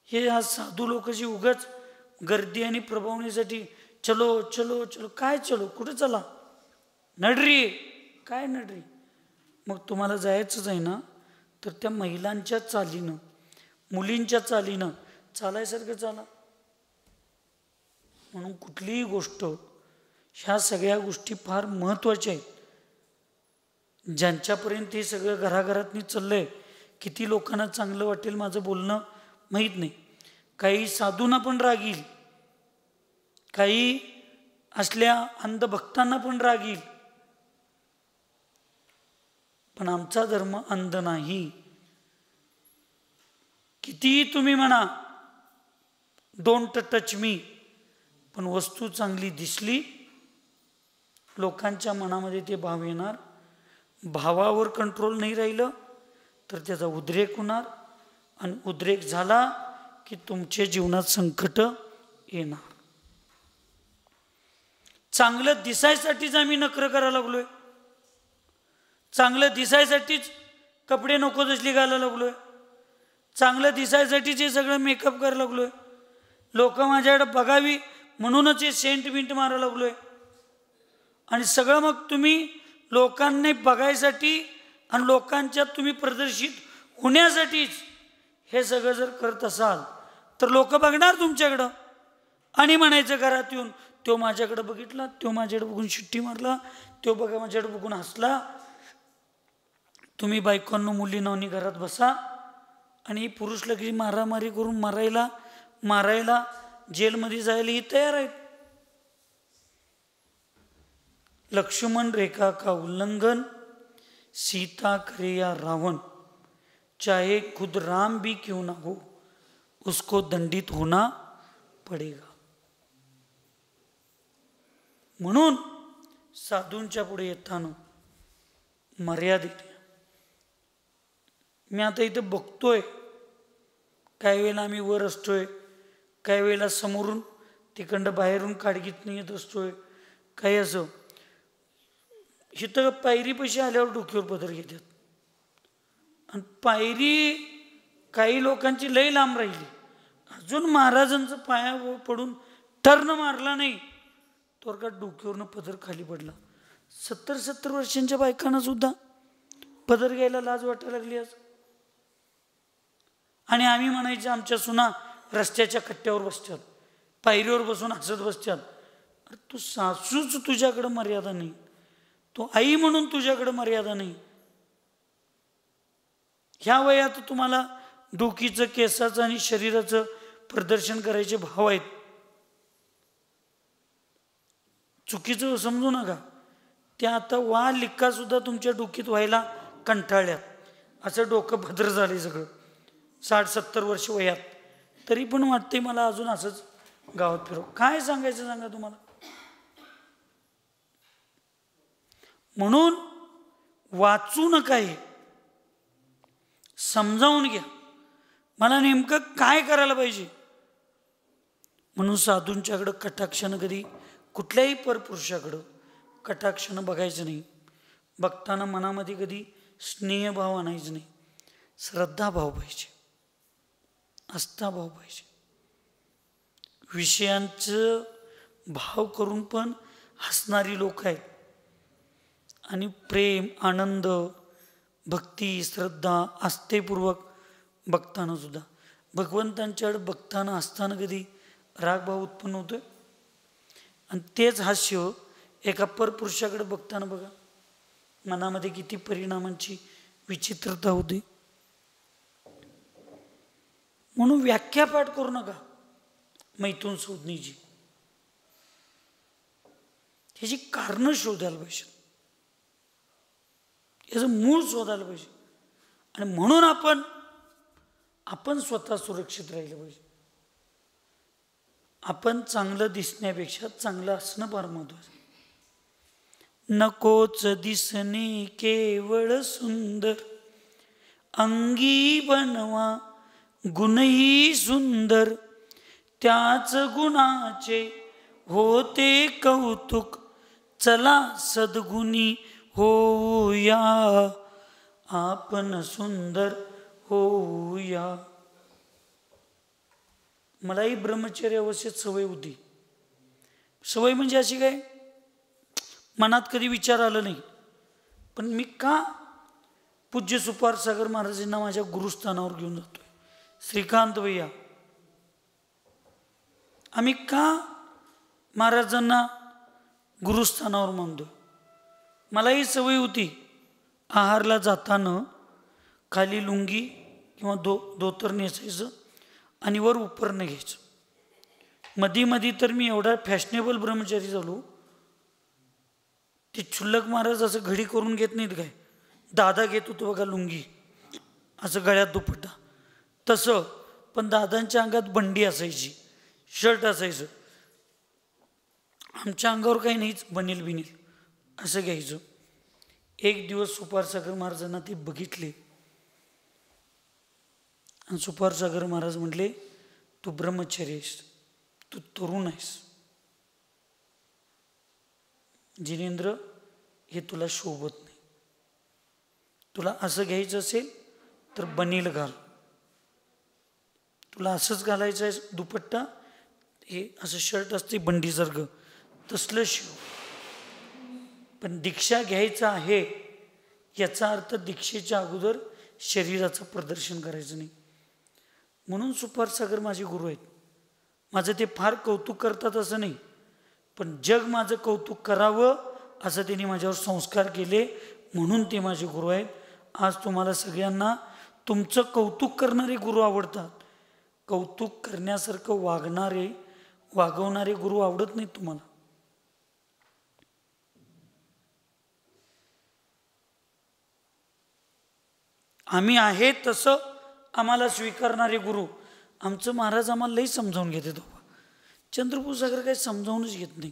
हे आज साधू लोक जी उगाच गर्दी आणि प्रभावण्यासाठी चलो चलो चलो, काय चलो, कुठे चला, नडरी काय नडरी. मग तुम्हाला जायचंच आहे ना, तर त्या महिलांच्या चालीनं, मुलींच्या चालीनं चालायसारखं चाला. म्हणून कुठलीही गोष्ट, ह्या सगळ्या गोष्टी फार महत्त्वाच्या आहेत. ज्यांच्यापर्यंत हे सगळं घराघरातनी चाललंय, किती लोकांना चांगलं वाटेल माझं बोलणं माहीत नाही. काही साधूंना पण राग येईल, काही असल्या अंधभक्तांना पण राग येईल, पण आमचा धर्म अंध नाही. कितीही तुम्ही म्हणा डोंट टच मी, पण वस्तू चांगली दिसली, लोकांच्या मनामध्ये ते भाव येणार. भावावर कंट्रोल नाही राहिलं तर त्याचा उद्रेक होणार, आणि उद्रेक झाला की तुमच्या जीवनात संकट येणार. चांगलं दिसायसाठीच आम्ही नखरं करायला लागलोय, चांगलं दिसायसाठीच कपडे नको तसली घालायला लागलोय, चांगलं दिसायसाठीच हे सगळं मेकअप करायला लागलोय, लोक माझ्याकडे बघावी म्हणूनच हे सेंट बिंट मारायला लागलोय. आणि सगळं मग तुम्ही लोकांनी बघायसाठी आणि लोकांच्यात तुम्ही प्रदर्शित होण्यासाठीच हे सगळं जर करत असाल, तर लोक बघणार तुमच्याकडं आणि म्हणायचं घरात येऊन, तो माझ्याकडे बघितला, तो माझ्याकडे बघून शिट्टी मारला, तो बघा माझ्याकडे बघून हसला. तुम्ही बायकोंनो मुलींनी घरात बसा आणि पुरुष लगेच मारामारी करून मारायला जेलमध्ये जायला ही तयार आहेत. लक्ष्मण रेखा का उल्लंघन, सीता करे या रावण, चाहे खुद राम भी क्यों ना हो, उसको दंडित होना पडेगा. म्हणून साधूंच्या पुढे येताना मर्यादित. मी आता इथं बघतोय, काही वेळेला आम्ही वर असतोय, काही वेळेला समोरून तिकडं बाहेरून काडगीतनं येत असतोय, काही असं. इथं पायरी पैसे आल्यावर डोक्यावर पदर घेतात, आणि पायरी काही लोकांची लय लांब राहिली, अजून महाराजांचं पायावर पडून टर्न मारला नाही तर का डोक्यावरनं पदर खाली पडला. 70 वर्षांच्या बायकांना सुद्धा पदर घ्यायला लाज वाटायला लागली आज. आणि आम्ही म्हणायचं आमच्या सुना रस्त्याच्या कट्ट्यावर बसतात, पायरीवर बसून हसत बसतात. अरे तू सासूच तुझ्याकडं मर्यादा नाही, तो आई म्हणून तुझ्याकडे मर्यादा नाही. ह्या वयात तुम्हाला डोकीचं, केसाचं आणि शरीराचं प्रदर्शन करायचे भाव आहेत. चुकीचं समजू नका. त्या आता वा लिक्का सुद्धा तुमच्या डोकीत व्हायला कंटाळल्यात. असं डोकं भद्र झाले सगळं 60-70 वर्ष वयात, तरी पण वाटते मला अजून असंच गावात फिरव. काय सांगायचं सांगा तुम्हाला. म्हणून वाचू नका, हे समजावून घ्या मला नेमकं काय करायला पाहिजे. म्हणून साधूंच्याकडं कटाक्षानं कधी कुठल्याही परपुरुषाकडं कटाक्षानं बघायचं नाही. बघताना मनामध्ये कधी स्नेहभाव आणायचं नाही. श्रद्धाभाव पाहिजे, आस्थाभाव पाहिजे. विषयांचं भाव करून पण हसणारी लोक आहेत आणि प्रेम, आनंद, भक्ती, श्रद्धा, आस्थेपूर्वक बघताना सुद्धा भगवंतांच्याकडे बघताना असताना कधी रागभाव उत्पन्न होतोय. आणि तेच हास्य एका परपुरुषाकडे बघताना बघा मनामध्ये किती परिणामांची विचित्रता होते. म्हणून व्याख्यापाठ करू नका मैथुन संज्ञेची. ह्याची कारणं शोधायला पाहिजे, याचं मूळ शोधायला पाहिजे. आणि म्हणून आपण स्वतः सुरक्षित राहिलं पाहिजे. आपण चांगलं दिसण्यापेक्षा चांगलं असणं फार महत्वाचं. नकोच दिसणे केवळ सुंदर, अंगी बनवा गुणही सुंदर, त्याच गुणाचे होते कौतुक, चला सद्गुणी होऊया, आपण सुंदर होऊया. मलाही ब्रह्मचर्य अवस्थेत सवय होती. सवय म्हणजे अशी काय, मनात कधी विचार आला नाही, पण मी का पूज्य सुपारसागर महाराजांना माझ्या गुरुस्थानावर घेऊन जातोय, श्रीकांत भैया, आम्ही का महाराजांना गुरुस्थानावर मानतो. मलाही सवय होती आहारला जाताना खाली लुंगी किंवा धोतर नेसायचं आणि वर उपरणं घ्यायचं. मधी तर मी एवढा फॅशनेबल ब्रह्मचारी झालो, ते क्षुल्लक महाराज असं घडी करून घेत नाहीत काय, दादा घेत होतो बघा लुंगी असं गळ्यात दुपट्टा तसं, पण दादांच्या अंगात बंडी असायची, शर्ट असायचं. आमच्या अंगावर काही नाहीच, बनील बिनील असं घ्यायचं. एक दिवस सुपारसागर महाराजांना ते बघितले आणि सुपारसागर महाराज म्हटले, तू ब्रह्मचारी आहेस, तू तरुण आहेस, जिनेंद्र हे तुला शोभत नाही, तुला असं घ्यायचं असेल तर बनील घाल, तुला असंच घालायचं आहे दुपट्टा, हे असं शर्ट असते बंडीसारखं तसलं शिव, पण दीक्षा घ्यायचं आहे याचा अर्थ दीक्षेच्या अगोदर शरीराचं प्रदर्शन करायचं नाही. म्हणून सुपारसागर माझे गुरु आहेत. माझं ते फार कौतुक करतात असं नाही, पण जग माझं कौतुक करावं असं त्यांनी माझ्यावर संस्कार केले, म्हणून ते माझे गुरु आहेत. आज तुम्हाला सगळ्यांना तुमचं कौतुक करणारे गुरु आवडतात, कौतुक करण्यासारखं वागवणारे गुरु आवडत नाहीत तुम्हाला. आम्ही आहे तसं आम्हाला स्वीकारणारे गुरु. आमचं महाराज आम्हाला लई समजावून घेते. तो चंद्रपूर सागर काही समजावूनच घेत नाही.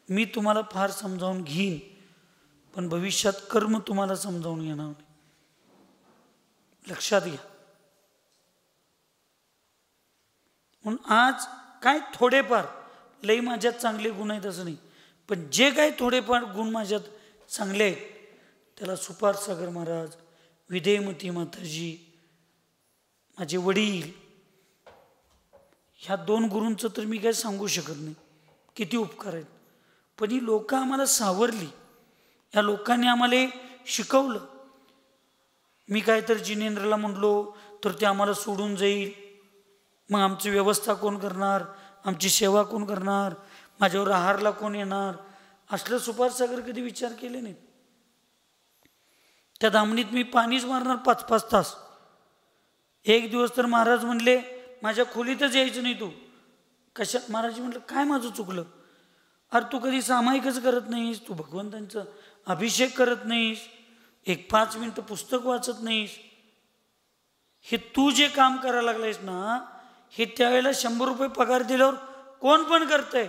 मी तुम्हाला फार समजावून घेईन, पण भविष्यात कर्म तुम्हाला समजावून घेणार नाही, लक्षात घ्या. म्हणून आज काय थोडेफार लई माझ्यात चांगले गुण आहेत असं नाही, पण जे काही थोडेफार गुण माझ्यात चांगले आहेत त्याला सुपारसागर महाराज, विदेमती माताजी, माझे वडील, ह्या दोन गुरूंचं तर मी काय सांगू शकत नाही किती उपकार आहेत. पण ही लोक आम्हाला सावरली, या लोकांनी आम्हाला शिकवलं. मी काय तर जिनेंद्रला म्हणलो तर ते आम्हाला सोडून जाईल, मग आमची व्यवस्था कोण करणार, आमची सेवा कोण करणार, माझ्यावर आहारला कोण येणार, असलं सुपारसागर कधी विचार केले नाहीत. त्या दामणीत मी पाणीच मारणार 5-5 तास, एक दिवस तर महाराज म्हणले माझ्या खोलीतच यायचं नाही तू. कशा? महाराज म्हटलं काय माझं चुकलं? अरे तू कधी सामायिकच करत नाहीस, तू भगवंतांचा अभिषेक करत नाहीस, एक 5 मिनिटं पुस्तक वाचत नाहीस, हे तू जे काम करायला लागलायस ना, हे त्यावेळेला 100 रुपये पगार दिल्यावर कोण पण करतंय.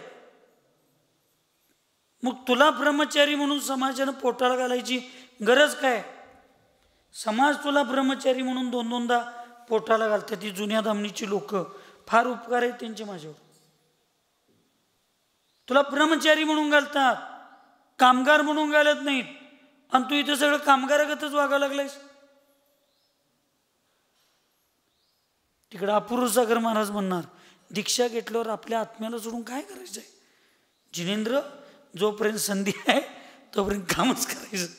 मग तुला ब्रह्मचारी म्हणून समाजानं पोटाला घालायची गरज काय? समाज तुला ब्रह्मचारी म्हणून 2-2दा पोटाला घालतात. ती जुन्या दामणीची लोक, फार उपकार आहेत त्यांचे माझ्यावर. तुला ब्रह्मचारी म्हणून घालतात, कामगार म्हणून घालत नाहीत. आणि तू इथं सगळं कामगारागतच वागायला लागलायस. तिकडे अपूर्व सागर महाराज म्हणणार दीक्षा घेतल्यावर आपल्या आत्म्याला सोडून काय करायचंय? जिनेंद्र, जोपर्यंत संधी आहे तोपर्यंत कामच करायचं.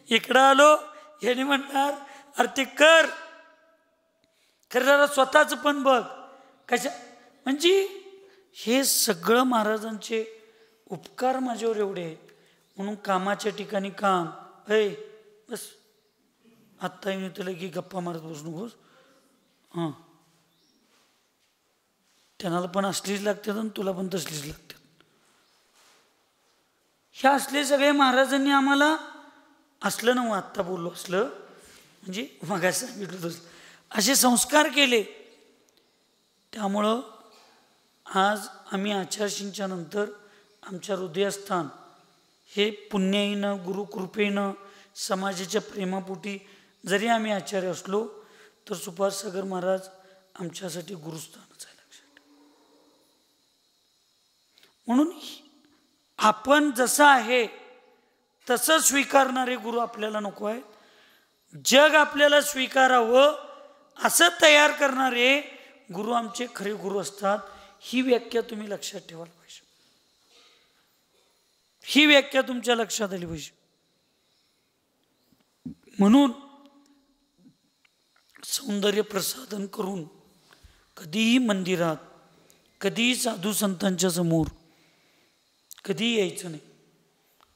इकडं आलो याने म्हणणार अरे ते कर, खरं जरा स्वतःच पण बघ. कशा? म्हणजे हे सगळं महाराजांचे उपकार माझ्यावर एवढे आहेत. म्हणून कामाच्या ठिकाणी काम, बस आत्ता येऊन तुला की गप्पा मारत बसू नकोस. हां, त्यांना पण असलीच लागतात आणि तुला पण तसलीच लागतात. हे असले सगळे महाराजांनी आम्हाला, असलं ना आत्ता बोललो असलं म्हणजे मग सांगितलं तसं, असे संस्कार केले. त्यामुळं आज आम्ही आचार्यशींच्या नंतर आमच्या हृदयस्थान हे पुण्याईनं, गुरुकृपेनं, समाजाच्या प्रेमापोटी जरी आम्ही आचार्य असलो तर सुभाष सागर महाराज आमच्यासाठी गुरुस्थानच आहे, लक्षात. म्हणून आपण जसं आहे तसं स्वीकारणारे गुरु आपल्याला नको आहे. जग आपल्याला स्वीकारावं असं तयार करणारे गुरु आमचे खरे गुरु असतात. ही व्याख्या तुम्ही लक्षात ठेवायला पाहिजे. ही व्याख्या तुमच्या लक्षात आली पाहिजे. म्हणून सौंदर्य प्रसाधन करून कधीही मंदिरात, कधीही साधू संतांच्या समोर कधीही यायचं नाही.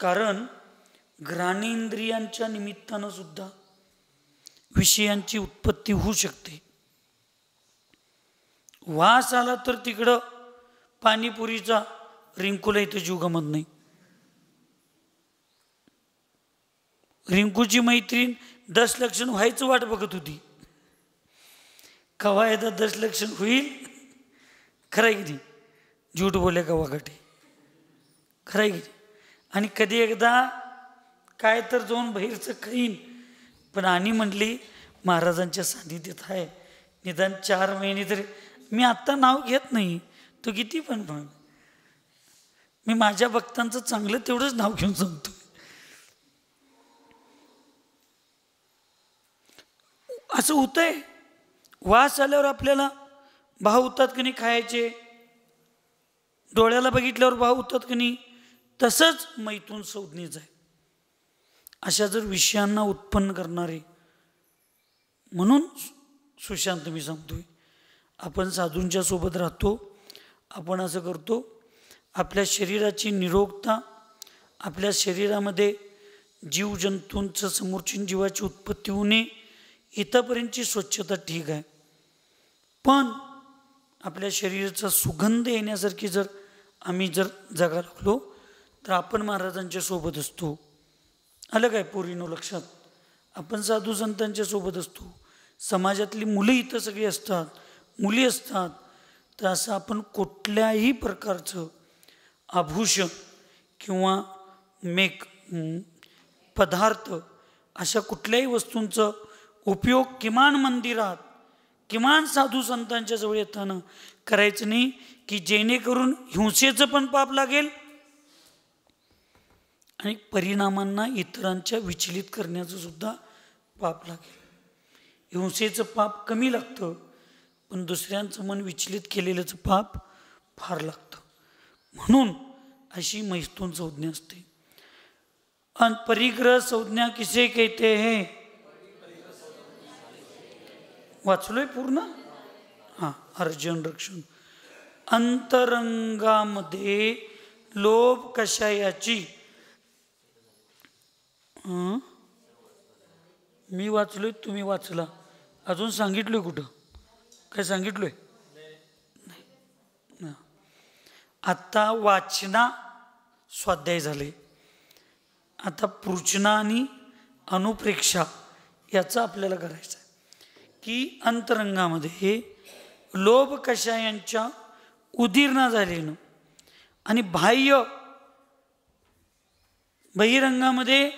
कारण घ्राणेंद्रियांच्या निमित्तानं सुद्धा विषयांची उत्पत्ती होऊ शकते. वास आला तर तिकडं पाणीपुरीचा रिंकूला इथं जीव गमत नाही. रिंकूची मैत्रीण 10 लक्षण व्हायचं वाट बघत होती. कवा एकदा 10 लक्षण होईल. खरं आहे की नाही? झूठ बोले कवा गटे, खरं आहे की नाही? आणि कधी एकदा काय तर जाऊन बाहेरचं खाईन, पण आणि म्हणली महाराजांच्या सानिध्यात आहे, निदान 4 महिने तरी. मी आत्ता नाव घेत नाही, तो किती पण म्हण, मी माझ्या भक्तांचं चांगलं तेवढंच नाव घेऊन सांगतो. असं होतंय. वास आल्यावर आपल्याला भाव होतात की नाही खायचे, डोळ्याला बघितल्यावर भाव होतात की नाही, तसंच मैथून संज्ञेच आहे. अशा जर विषयांना उत्पन्न करणारे, म्हणून सुशांत मी सांगतोय, आपण साधूंच्या सोबत राहतो, आपण असं करतो, आपल्या शरीराची निरोगता, आपल्या शरीरामध्ये जीवजंतूंचं समोरची जीवाची उत्पत्ती होणे, इथंपर्यंतची स्वच्छता ठीक आहे. पण आपल्या शरीराचा सुगंध येण्यासारखी जर आम्ही जर जगा लागलो तर आपण महाराजांच्या सोबत असतो. आलं काय पोरीनो लक्षात? आपण साधू संतांच्या सोबत असतो, समाजातली मुलं इथं सगळी असतात, मुली असतात. तर असं आपण कुठल्याही प्रकारचं आभूषण किंवा पदार्थ, अशा कुठल्याही वस्तूंचं उपयोग किमान मंदिरात, किमान साधू संतांच्या जवळ येताना करायचं नाही, की जेणेकरून हिंसेचं पण पाप लागेल आणि परिणामांना इतरांच्या विचलित करण्याचं सुद्धा पाप लागेल. हिंसेचं पाप कमी लागतं, पण दुसऱ्यांचं मन विचलित केलेलंचं पाप फार लागतं. म्हणून अशी मैथून संज्ञा असते. आणि परिग्रह संज्ञा किसे कहते हैं? वाचलोय पूर्ण? हां, अर्जुन रक्षण. अंतरंगामध्ये लोभ कशायाची? मी वाचलोय, तुम्ही वाचला, अजून सांगितलोय कुठं? काय सांगितलोय? आता वाचना स्वाध्याय झाले, आता पृच्छना आणि अनुप्रेक्षा याचं आपल्याला करायचं आहे की अंतरंगामध्ये लोभ कषायांच्या उदीर्ण झालेलं आणि बाह्य बहिरंगामध्ये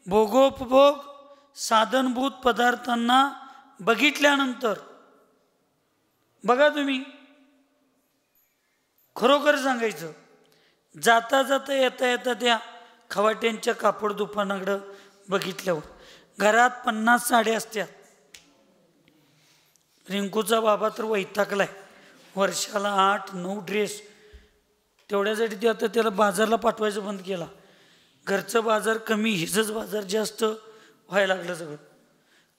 भोगोपभोग साधनभूत पदार्थांना बघितल्यानंतर, बघा तुम्ही खरोखर सांगायचं, जाता जाता येता येता त्या खवाट्यांच्या कापड दुकानाकडं बघितल्यावर घरात 50 साड्या असत्यात. रिंकूचा बाबा तर वैतागलाय, वर्षाला 8-9 ड्रेस. तेवढ्यासाठी ते आता त्याला बाजारला पाठवायचं बंद केला. घरचं बाजार कमी, हिजंच बाजार जास्त व्हायला लागलं सगळं.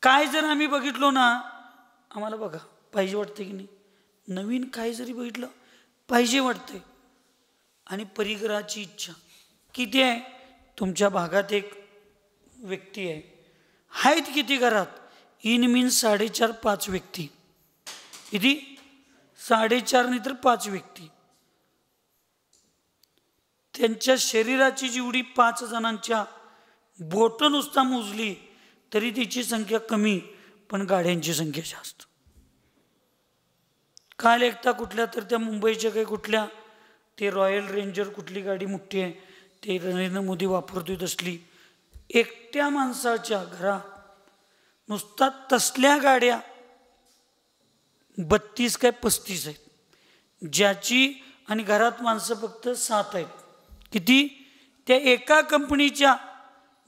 काय जर आम्ही बघितलो ना, आम्हाला बघा पाहिजे वाटते की नाही, नवीन काय जरी बघितलं पाहिजे वाटतंय. आणि परिग्रहाची इच्छा किती आहे? तुमच्या भागात एक व्यक्ती आहे, आहेत किती घरात? इन मीन 4.5-5 व्यक्ती. किती? 4.5 नाही तर 5 व्यक्ती. त्यांच्या शरीराची जेवढी 5 जणांच्या बोटं नुसता मोजली तरी तिची संख्या कमी, पण गाड्यांची संख्या जास्त. काल एकटा कुठल्या तर त्या मुंबईच्या काही कुठल्या ते रॉयल रेंजर कुठली गाडी मोठी आहे ते नरेंद्र मोदी वापरतोय तसली, एकट्या माणसाच्या घरात नुसता तसल्या गाड्या 32 काय 35 आहेत, ज्याची आणि घरात माणसं फक्त 7 आहेत. किती? त्या एका कंपनीच्या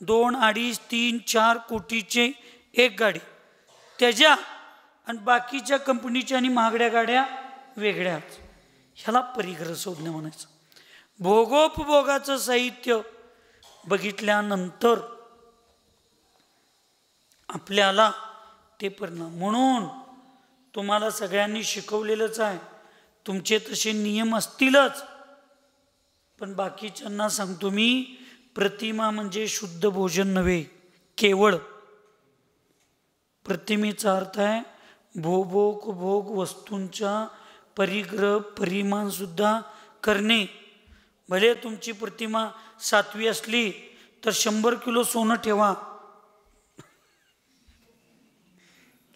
2, 2.5, 3, 4 कोटीचे एक गाडी त्याच्या, आणि बाकीच्या कंपनीच्या आणि महागड्या गाड्या वेगळ्याच. ह्याला परिग्रह संज्ञा म्हणायचं. भोगोपभोगाचं साहित्य बघितल्यानंतर आपल्याला ते परिणाम. म्हणून तुम्हाला सगळ्यांनी शिकवलेलंच आहे, तुमचे तसे नियम असतीलच, पण बाकीच्यांना सांगतो मी, प्रतिमा म्हणजे शुद्ध भोजन नव्हे, केवळ. प्रतिमेचा अर्थ आहे भोग वस्तूंचा परिग्रह परिमाण सुद्धा करणे. भले तुमची प्रतिमा 7वी असली तर 100 किलो सोनं ठेवा.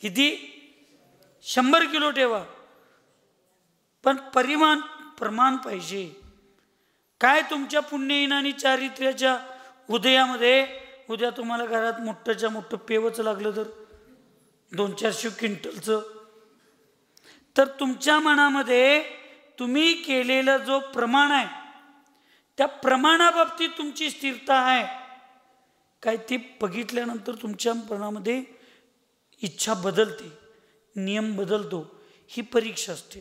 किती? 100 किलो ठेवा, पण प्रमाण पाहिजे. काय तुमच्या पुण्यहीन आणि चारित्र्याच्या उदयामध्ये उद्या तुम्हाला घरात मोठ्याच्या मोठं पेवच लागलं तर 200-400 क्विंटलचं, तर तुमच्या मनामध्ये तुम्ही केलेला जो प्रमाण आहे त्या प्रमाणाबाबतीत तुमची स्थिरता आहे काय ते बघितल्यानंतर तुमच्या मनामध्ये इच्छा बदलते, नियम बदलतो. ही परीक्षा असते.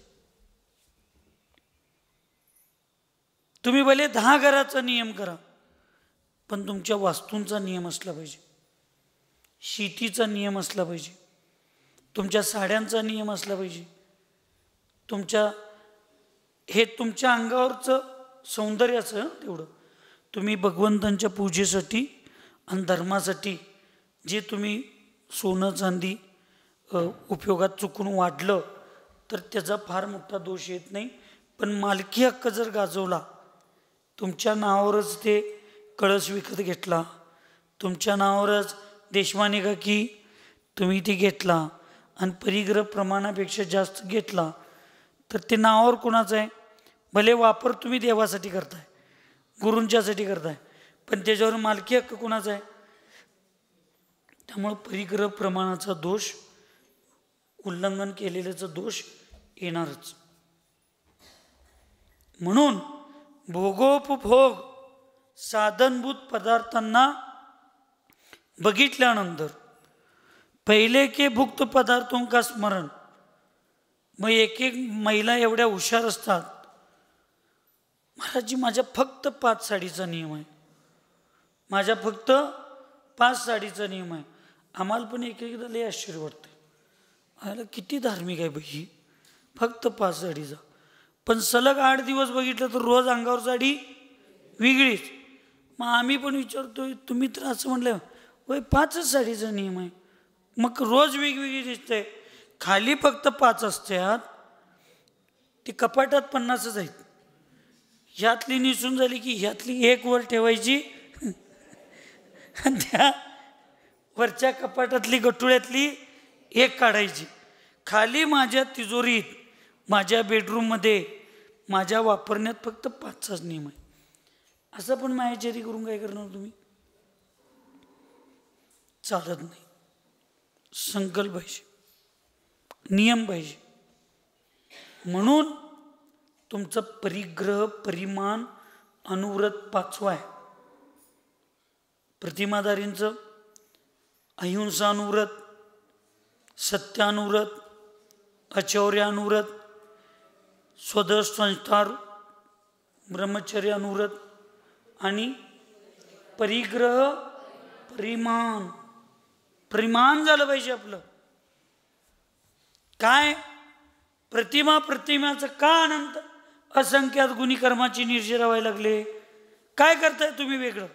तुम्ही भले 10 घराचा नियम करा, पण तुमच्या वास्तूंचा नियम असला पाहिजे, शेतीचा नियम असला पाहिजे, तुमच्या साड्यांचा नियम असला पाहिजे. तुमच्या अंगावरचं सौंदर्याचं तेवढं तुम्ही भगवंतांच्या पूजेसाठी आणि धर्मासाठी जे तुम्ही सोनं चांदी उपयोगात चुकून वाढलं तर त्याचा फार मोठा दोष येत नाही. पण मालकी हक्क जर गाजवला, तुमच्या नावावरच ते कळस विकत घेतला, तुमच्या नावावरच देशवाणी का की तुम्ही ते घेतला आणि परिग्रह प्रमाणापेक्षा जास्त घेतला, तर ते नावावर कोणाचं आहे? भले वापर तुम्ही देवासाठी करताय, गुरूंच्यासाठी करताय, पण त्याच्यावर मालकी हक्क कोणाचा आहे? त्यामुळं परिग्रह प्रमाणाचा दोष, उल्लंघन केलेल्याचा दोष येणारच. म्हणून भोगोपभोग साधनभूत पदार्थांना बघितल्यानंतर पहिले के भुक्त पदार्थों का स्मरण. मग एक महिला एवढ्या हुशार असतात, महाराजजी माझ्या फक्त 5 साडीचा नियम आहे, माझ्या फक्त 5 साडीचा नियम आहे. आम्हाला पण एकदा लय आश्चर्य वाटतं, आम्हाला किती धार्मिक आहे बाई, फक्त 5 साडीचा. पण सलग 8 दिवस बघितलं तर रोज अंगावर साडी वेगळीच. मग आम्ही पण विचारतोय, तुम्ही तर असं म्हटलं वय 5च साडीचा नियम आहे, मग रोज वेगवेगळी दिसतंय. खाली फक्त 5 असतात, ती कपाटात 50च आहेत. ह्यातली निसून झाली की ह्यातली एक वर ठेवायची आणि त्या वरच्या कपाटातली गठुळ्यातली एक काढायची. खाली माझ्या तिजोरीत, माझ्या बेडरूममध्ये, माझ्या वापरण्यात फक्त 5चाच नियम आहे. असं पण मायाचेरी करून काय करणार तुम्ही? चालत नाही. संकल्प पाहिजे, नियम पाहिजे. म्हणून तुमचं परिग्रह, परिमाण, अनुव्रत 5वं आहे. प्रतिमाधारींचं अहिंसानुव्रत, सत्यानुव्रत, अचौर्यानुव्रत, स्वदर्श संस्कार, ब्रह्मचर्य अनुव्रत आणि परिग्रह, परिमाण. परिमाण झालं पाहिजे आपलं. काय? प्रतिमाचं का अनंत असंख्यात गुणी कर्माची निर्जरा व्हायला लागले? काय करताय तुम्ही वेगळं?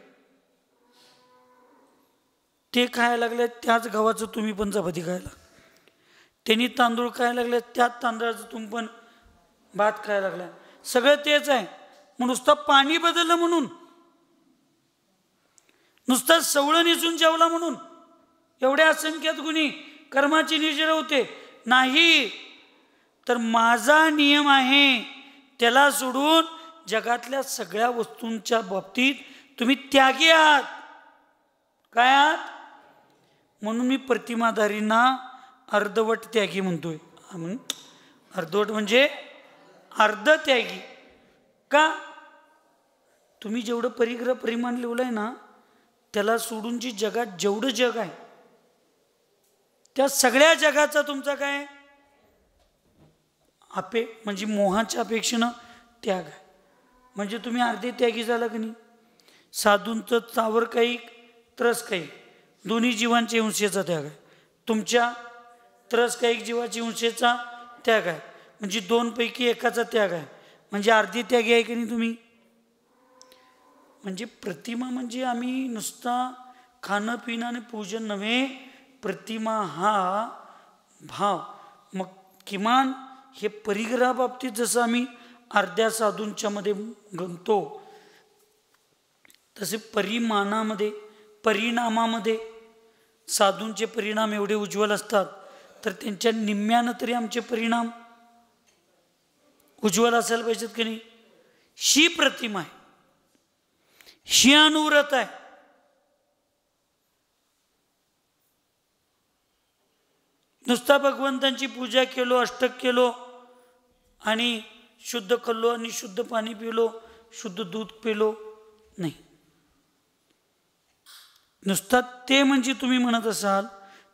ते खायला लागले त्याच गव्हाचं तुम्ही पण चपाती खायला. त्यांनी तांदूळ खायला लागले त्याच तांदळाचं तुम्ही पण भात खायला लागला. सगळं तेच आहे. मग नुसतं पाणी बदललं म्हणून, नुसतं सवळं निसून जेवला म्हणून एवढ्या असंख्यात गुणी कर्माची निर्जरा होते? नाही. तर माझा नियम आहे त्याला सोडून जगातल्या सगळ्या वस्तूंच्या बाबतीत तुम्ही त्यागी आहात. काय आहात? म्हणून मी प्रतिमाधारींना अर्धवट त्यागी म्हणतोय. अर्धवट म्हणजे अर्ध त्यागी. का? तुम्ही जेवढं परिग्रह, परिमाण लिहिलंय ना, त्याला सोडून जी जगात जेवढं जग आहे त्या सगळ्या जगाचा तुमचा काय म्हणजे मोहाच्या अपेक्षेनं त्याग आहे. म्हणजे तुम्ही अर्धे त्यागी झाला की नाही. साधूंचं चावर काही त्रस काही दोन्ही जीवांच्या हिंसेचा त्याग आहे. तुमच्या त्रस काही जीवाची हिंसेचा त्याग आहे. म्हणजे 2 पैकी एकाचा त्याग आहे. म्हणजे अर्धी त्यागी आहे की नाही तुम्ही. म्हणजे प्रतिमा म्हणजे आम्ही नुसता खाणं पिणं आणि पूजन नव्हे. प्रतिमा हा भाव. मग किमान हे परिग्रहाबाबतीत जसं आम्ही अर्ध्या साधूंच्या मध्ये गणतो, तसे परिमाणामध्ये, परिणामामध्ये साधूंचे परिणाम एवढे उज्ज्वल असतात तर त्यांच्या निम्म्यानं तरी आमचे परिणाम उज्ज्वल असायला पाहिजेत की नाही. ही प्रतिमा आहे, ही अनुव्रत आहे. नुसता भगवंतांची पूजा केलो, अष्टक केलो आणि शुद्ध खाल्लो आणि शुद्ध पाणी पिलो, शुद्ध दूध पिलो नाही. नुसता ते म्हणजे तुम्ही म्हणत असाल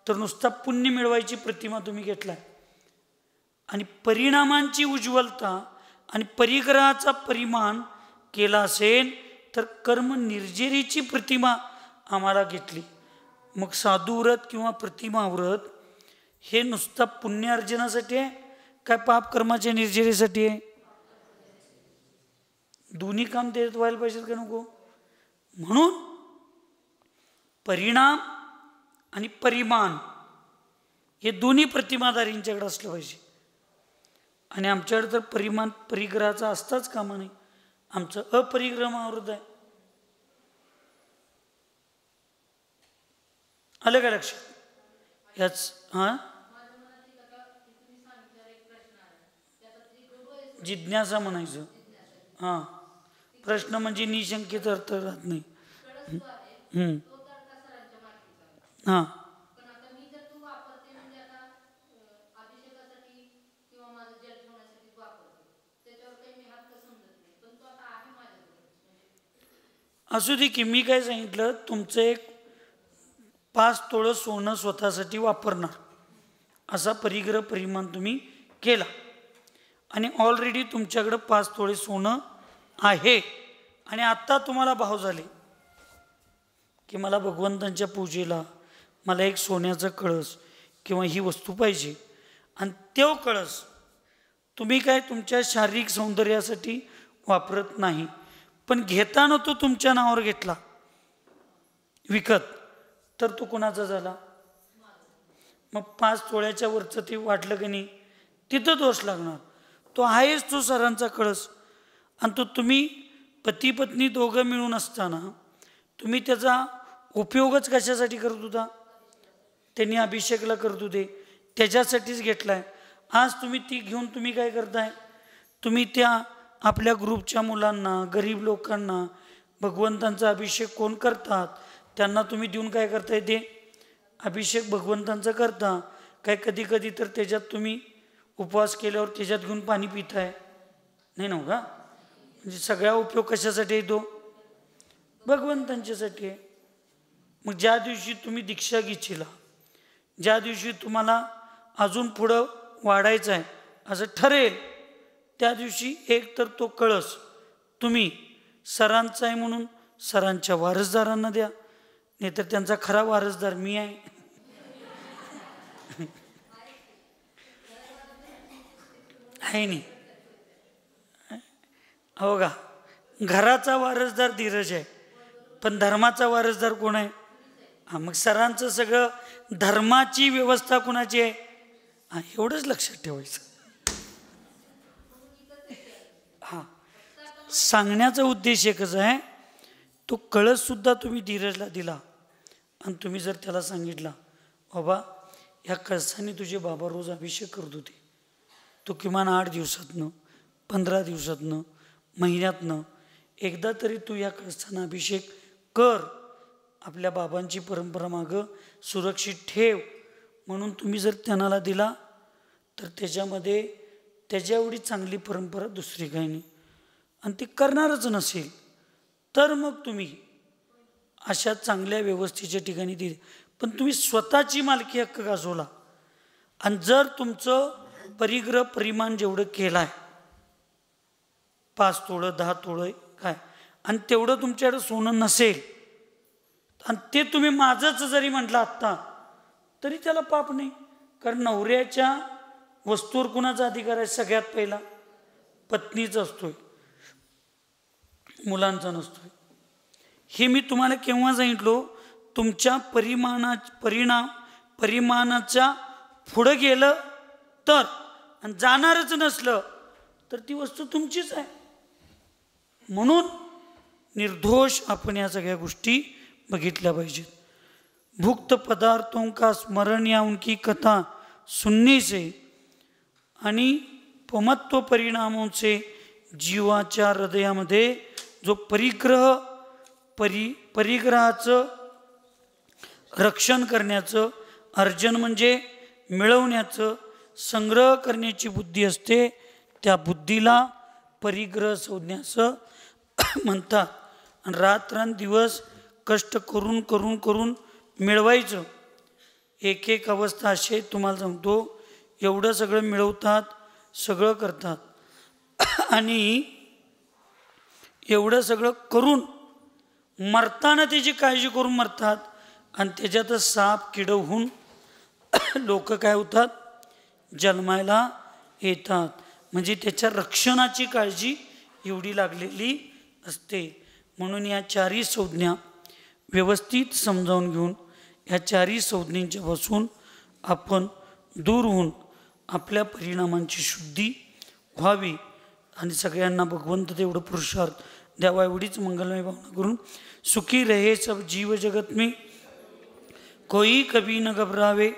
तर नुसता पुण्य मिळवायची प्रतिमा तुम्ही घेतलाय. आणि परिणामांची उज्ज्वलता आणि परिग्रहाचा परिमाण केला असेल तर कर्म निर्जरीची प्रतिमा आम्हाला घेतली. मग साधुव्रत किंवा प्रतिमाव्रत हे नुसता पुण्यार्जनासाठी आहे काय पाप कर्माच्या निर्जरीसाठी आहे? दोन्ही काम त्याच्यात व्हायला पाहिजेत का नको? म्हणून परिणाम आणि परिमाण हे दोन्ही प्रतिमाधारींच्याकडे असलं पाहिजे. आणि आमच्याकडे तर परिमाण परिग्रहाचा असताच कामा नाही. आमचं अपरिग्रह आवृत आहे. आलं का लक्षात? याच जिज्ञासा म्हणायचं. हां, प्रश्न म्हणजे निशंकित अर्थ राहत नाही. हां, असू दे की. मी काय सांगितलं, तुमचं एक 5 तोळं सोनं स्वतःसाठी वापरणार असा परिग्रह परिमाण तुम्ही केला आणि ऑलरेडी तुमच्याकडं 5 तोळे सोनं आहे आणि आत्ता तुम्हाला भाव झाले की मला भगवंतांच्या पूजेला मला एक सोन्याचा कळस किंवा ही वस्तू पाहिजे. आणि तो कळस तुम्ही काय तुमच्या शारीरिक सौंदर्यासाठी वापरत नाही, पण घेताना तो तुमच्या नावावर घेतला विकत, तर तो कोणाचा झाला? मग 5 तोळ्याच्या वरचं ते वाटलं की नाही, तिथं दोष लागणार. तो आहेच तो सरांचा कळस. आणि तो तुम्ही पती पत्नी दोघं मिळून असताना तुम्ही त्याचा उपयोगच कशासाठी करत होता? त्यांनी अभिषेकला करत होते, त्याच्यासाठीच घेतलाय. आज तुम्ही ती घेऊन तुम्ही काय करताय? तुम्ही त्या आपल्या ग्रुपच्या मुलांना, गरीब लोकांना भगवंतांचा अभिषेक कोण करतात त्यांना तुम्ही देऊन काय करताय? ते अभिषेक भगवंतांचा करता काय? कधी कधी तर त्याच्यात तुम्ही उपवास केल्यावर त्याच्यात घेऊन पाणी पिताय, नाही ना का? म्हणजे सगळा उपयोग कशासाठी येतो? भगवंतांच्यासाठी आहे. मग ज्या दिवशी तुम्ही दीक्षा घेशीला, ज्या दिवशी तुम्हाला अजून पुढं वाढायचं आहे असं ठरेल, त्या दिवशी एक तर तो कळस तुम्ही सरांचा आहे म्हणून सरांच्या वारसदारांना द्या, नाहीतर त्यांचा खरा वारसदार मी आहे. आहे नाही? हो का? घराचा वारसदार धीरज आहे, पण धर्माचा वारसदार कोण आहे? हा, मग सरांचं सगळं धर्माची व्यवस्था कोणाची आहे? हा, एवढंच लक्षात ठेवायचं. हा, सांगण्याचा उद्देश एकच आहे. तो कळस सुद्धा तुम्ही धीरजला दिला आणि तुम्ही जर त्याला सांगितला, बाबा या कळसाने तुझे बाबा रोज अभिषेक करत होते, तो किमान 8 दिवसातनं, 15 दिवसातनं, महिन्यातनं एकदा तरी तू या कळसानं अभिषेक कर, आपल्या बाबांची परंपरा मागं सुरक्षित ठेव, म्हणून तुम्ही जर त्यांना दिला तर त्याच्यामध्ये त्याच्या एवढी चांगली परंपरा दुसरी काही नाही. आणि ती करणारच नसेल तर मग तुम्ही अशा चांगल्या व्यवस्थेच्या ठिकाणी दिली, पण तुम्ही स्वतःची मालकी हक्क गाजवला. आणि जर तुमचं परिग्रह परिमाण जेवढं केलं आहे, 5 तोळं 10 तोळं काय, आणि तेवढं तुमच्याकडे सोनं नसेल आणि ते तुम्ही माझंच जरी म्हटलं आत्ता तरी त्याला पाप नाही. कारण नवऱ्याच्या वस्तूवर कुणाचा अधिकार आहे? सगळ्यात पहिला पत्नीचा असतोय, मुलांचा नसतोय. हे मी तुम्हाला केव्हा सांगितलो? तुमच्या परिमाणाच्या पुढं गेलं तर, आणि जाणारच नसलं तर ती वस्तू तुमचीच आहे. म्हणून निर्दोष आपण या सगळ्या गोष्टी बघितल्या पाहिजेत. भुक्त पदार्थों का स्मरण या उनकी कथा सुनने से आणि पमत्व परिणामों से जीवाच्या हृदयामध्ये जो परिग्रहाचं रक्षण करण्याचं, अर्जन म्हणजे मिळवण्याचं, संग्रह करण्याची बुद्धी असते, त्या बुद्धीला परिग्रह संज्ञाचं म्हणतात. आणि रात्रंदिवस कष्ट करून करून करून मिळवायचं. एक एक अवस्था अशी तुम्हाला सांगतो, एवढं सगळं मिळवतात, सगळं करतात आणि एवढं सगळं करून मरताना त्याची काळजी करून मरतात. आणि त्याच्यातच साप किड होऊन लोक काय होतात? जन्मायला येतात. म्हणजे त्याच्या रक्षणाची काळजी एवढी लागलेली असते. म्हणून या 4 संज्ञा व्यवस्थित समजावून घेऊन या 4 संज्ञांच्या पासून आपण दूर होऊन आपल्या परिणामांची शुद्धी व्हावी आणि सगळ्यांना भगवंत तेवढं पुरुषार्थ द्यावा, एवढीच मंगलमय भावना करून सुखी रहे सब जीव जगत में, कोई कभी न घबरावे,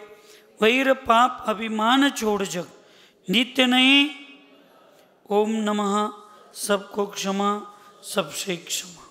वैर पाप अभिमान छोड़ जग, नित्य नए ओम नमः, सबको क्षमा सबसे क्षमा.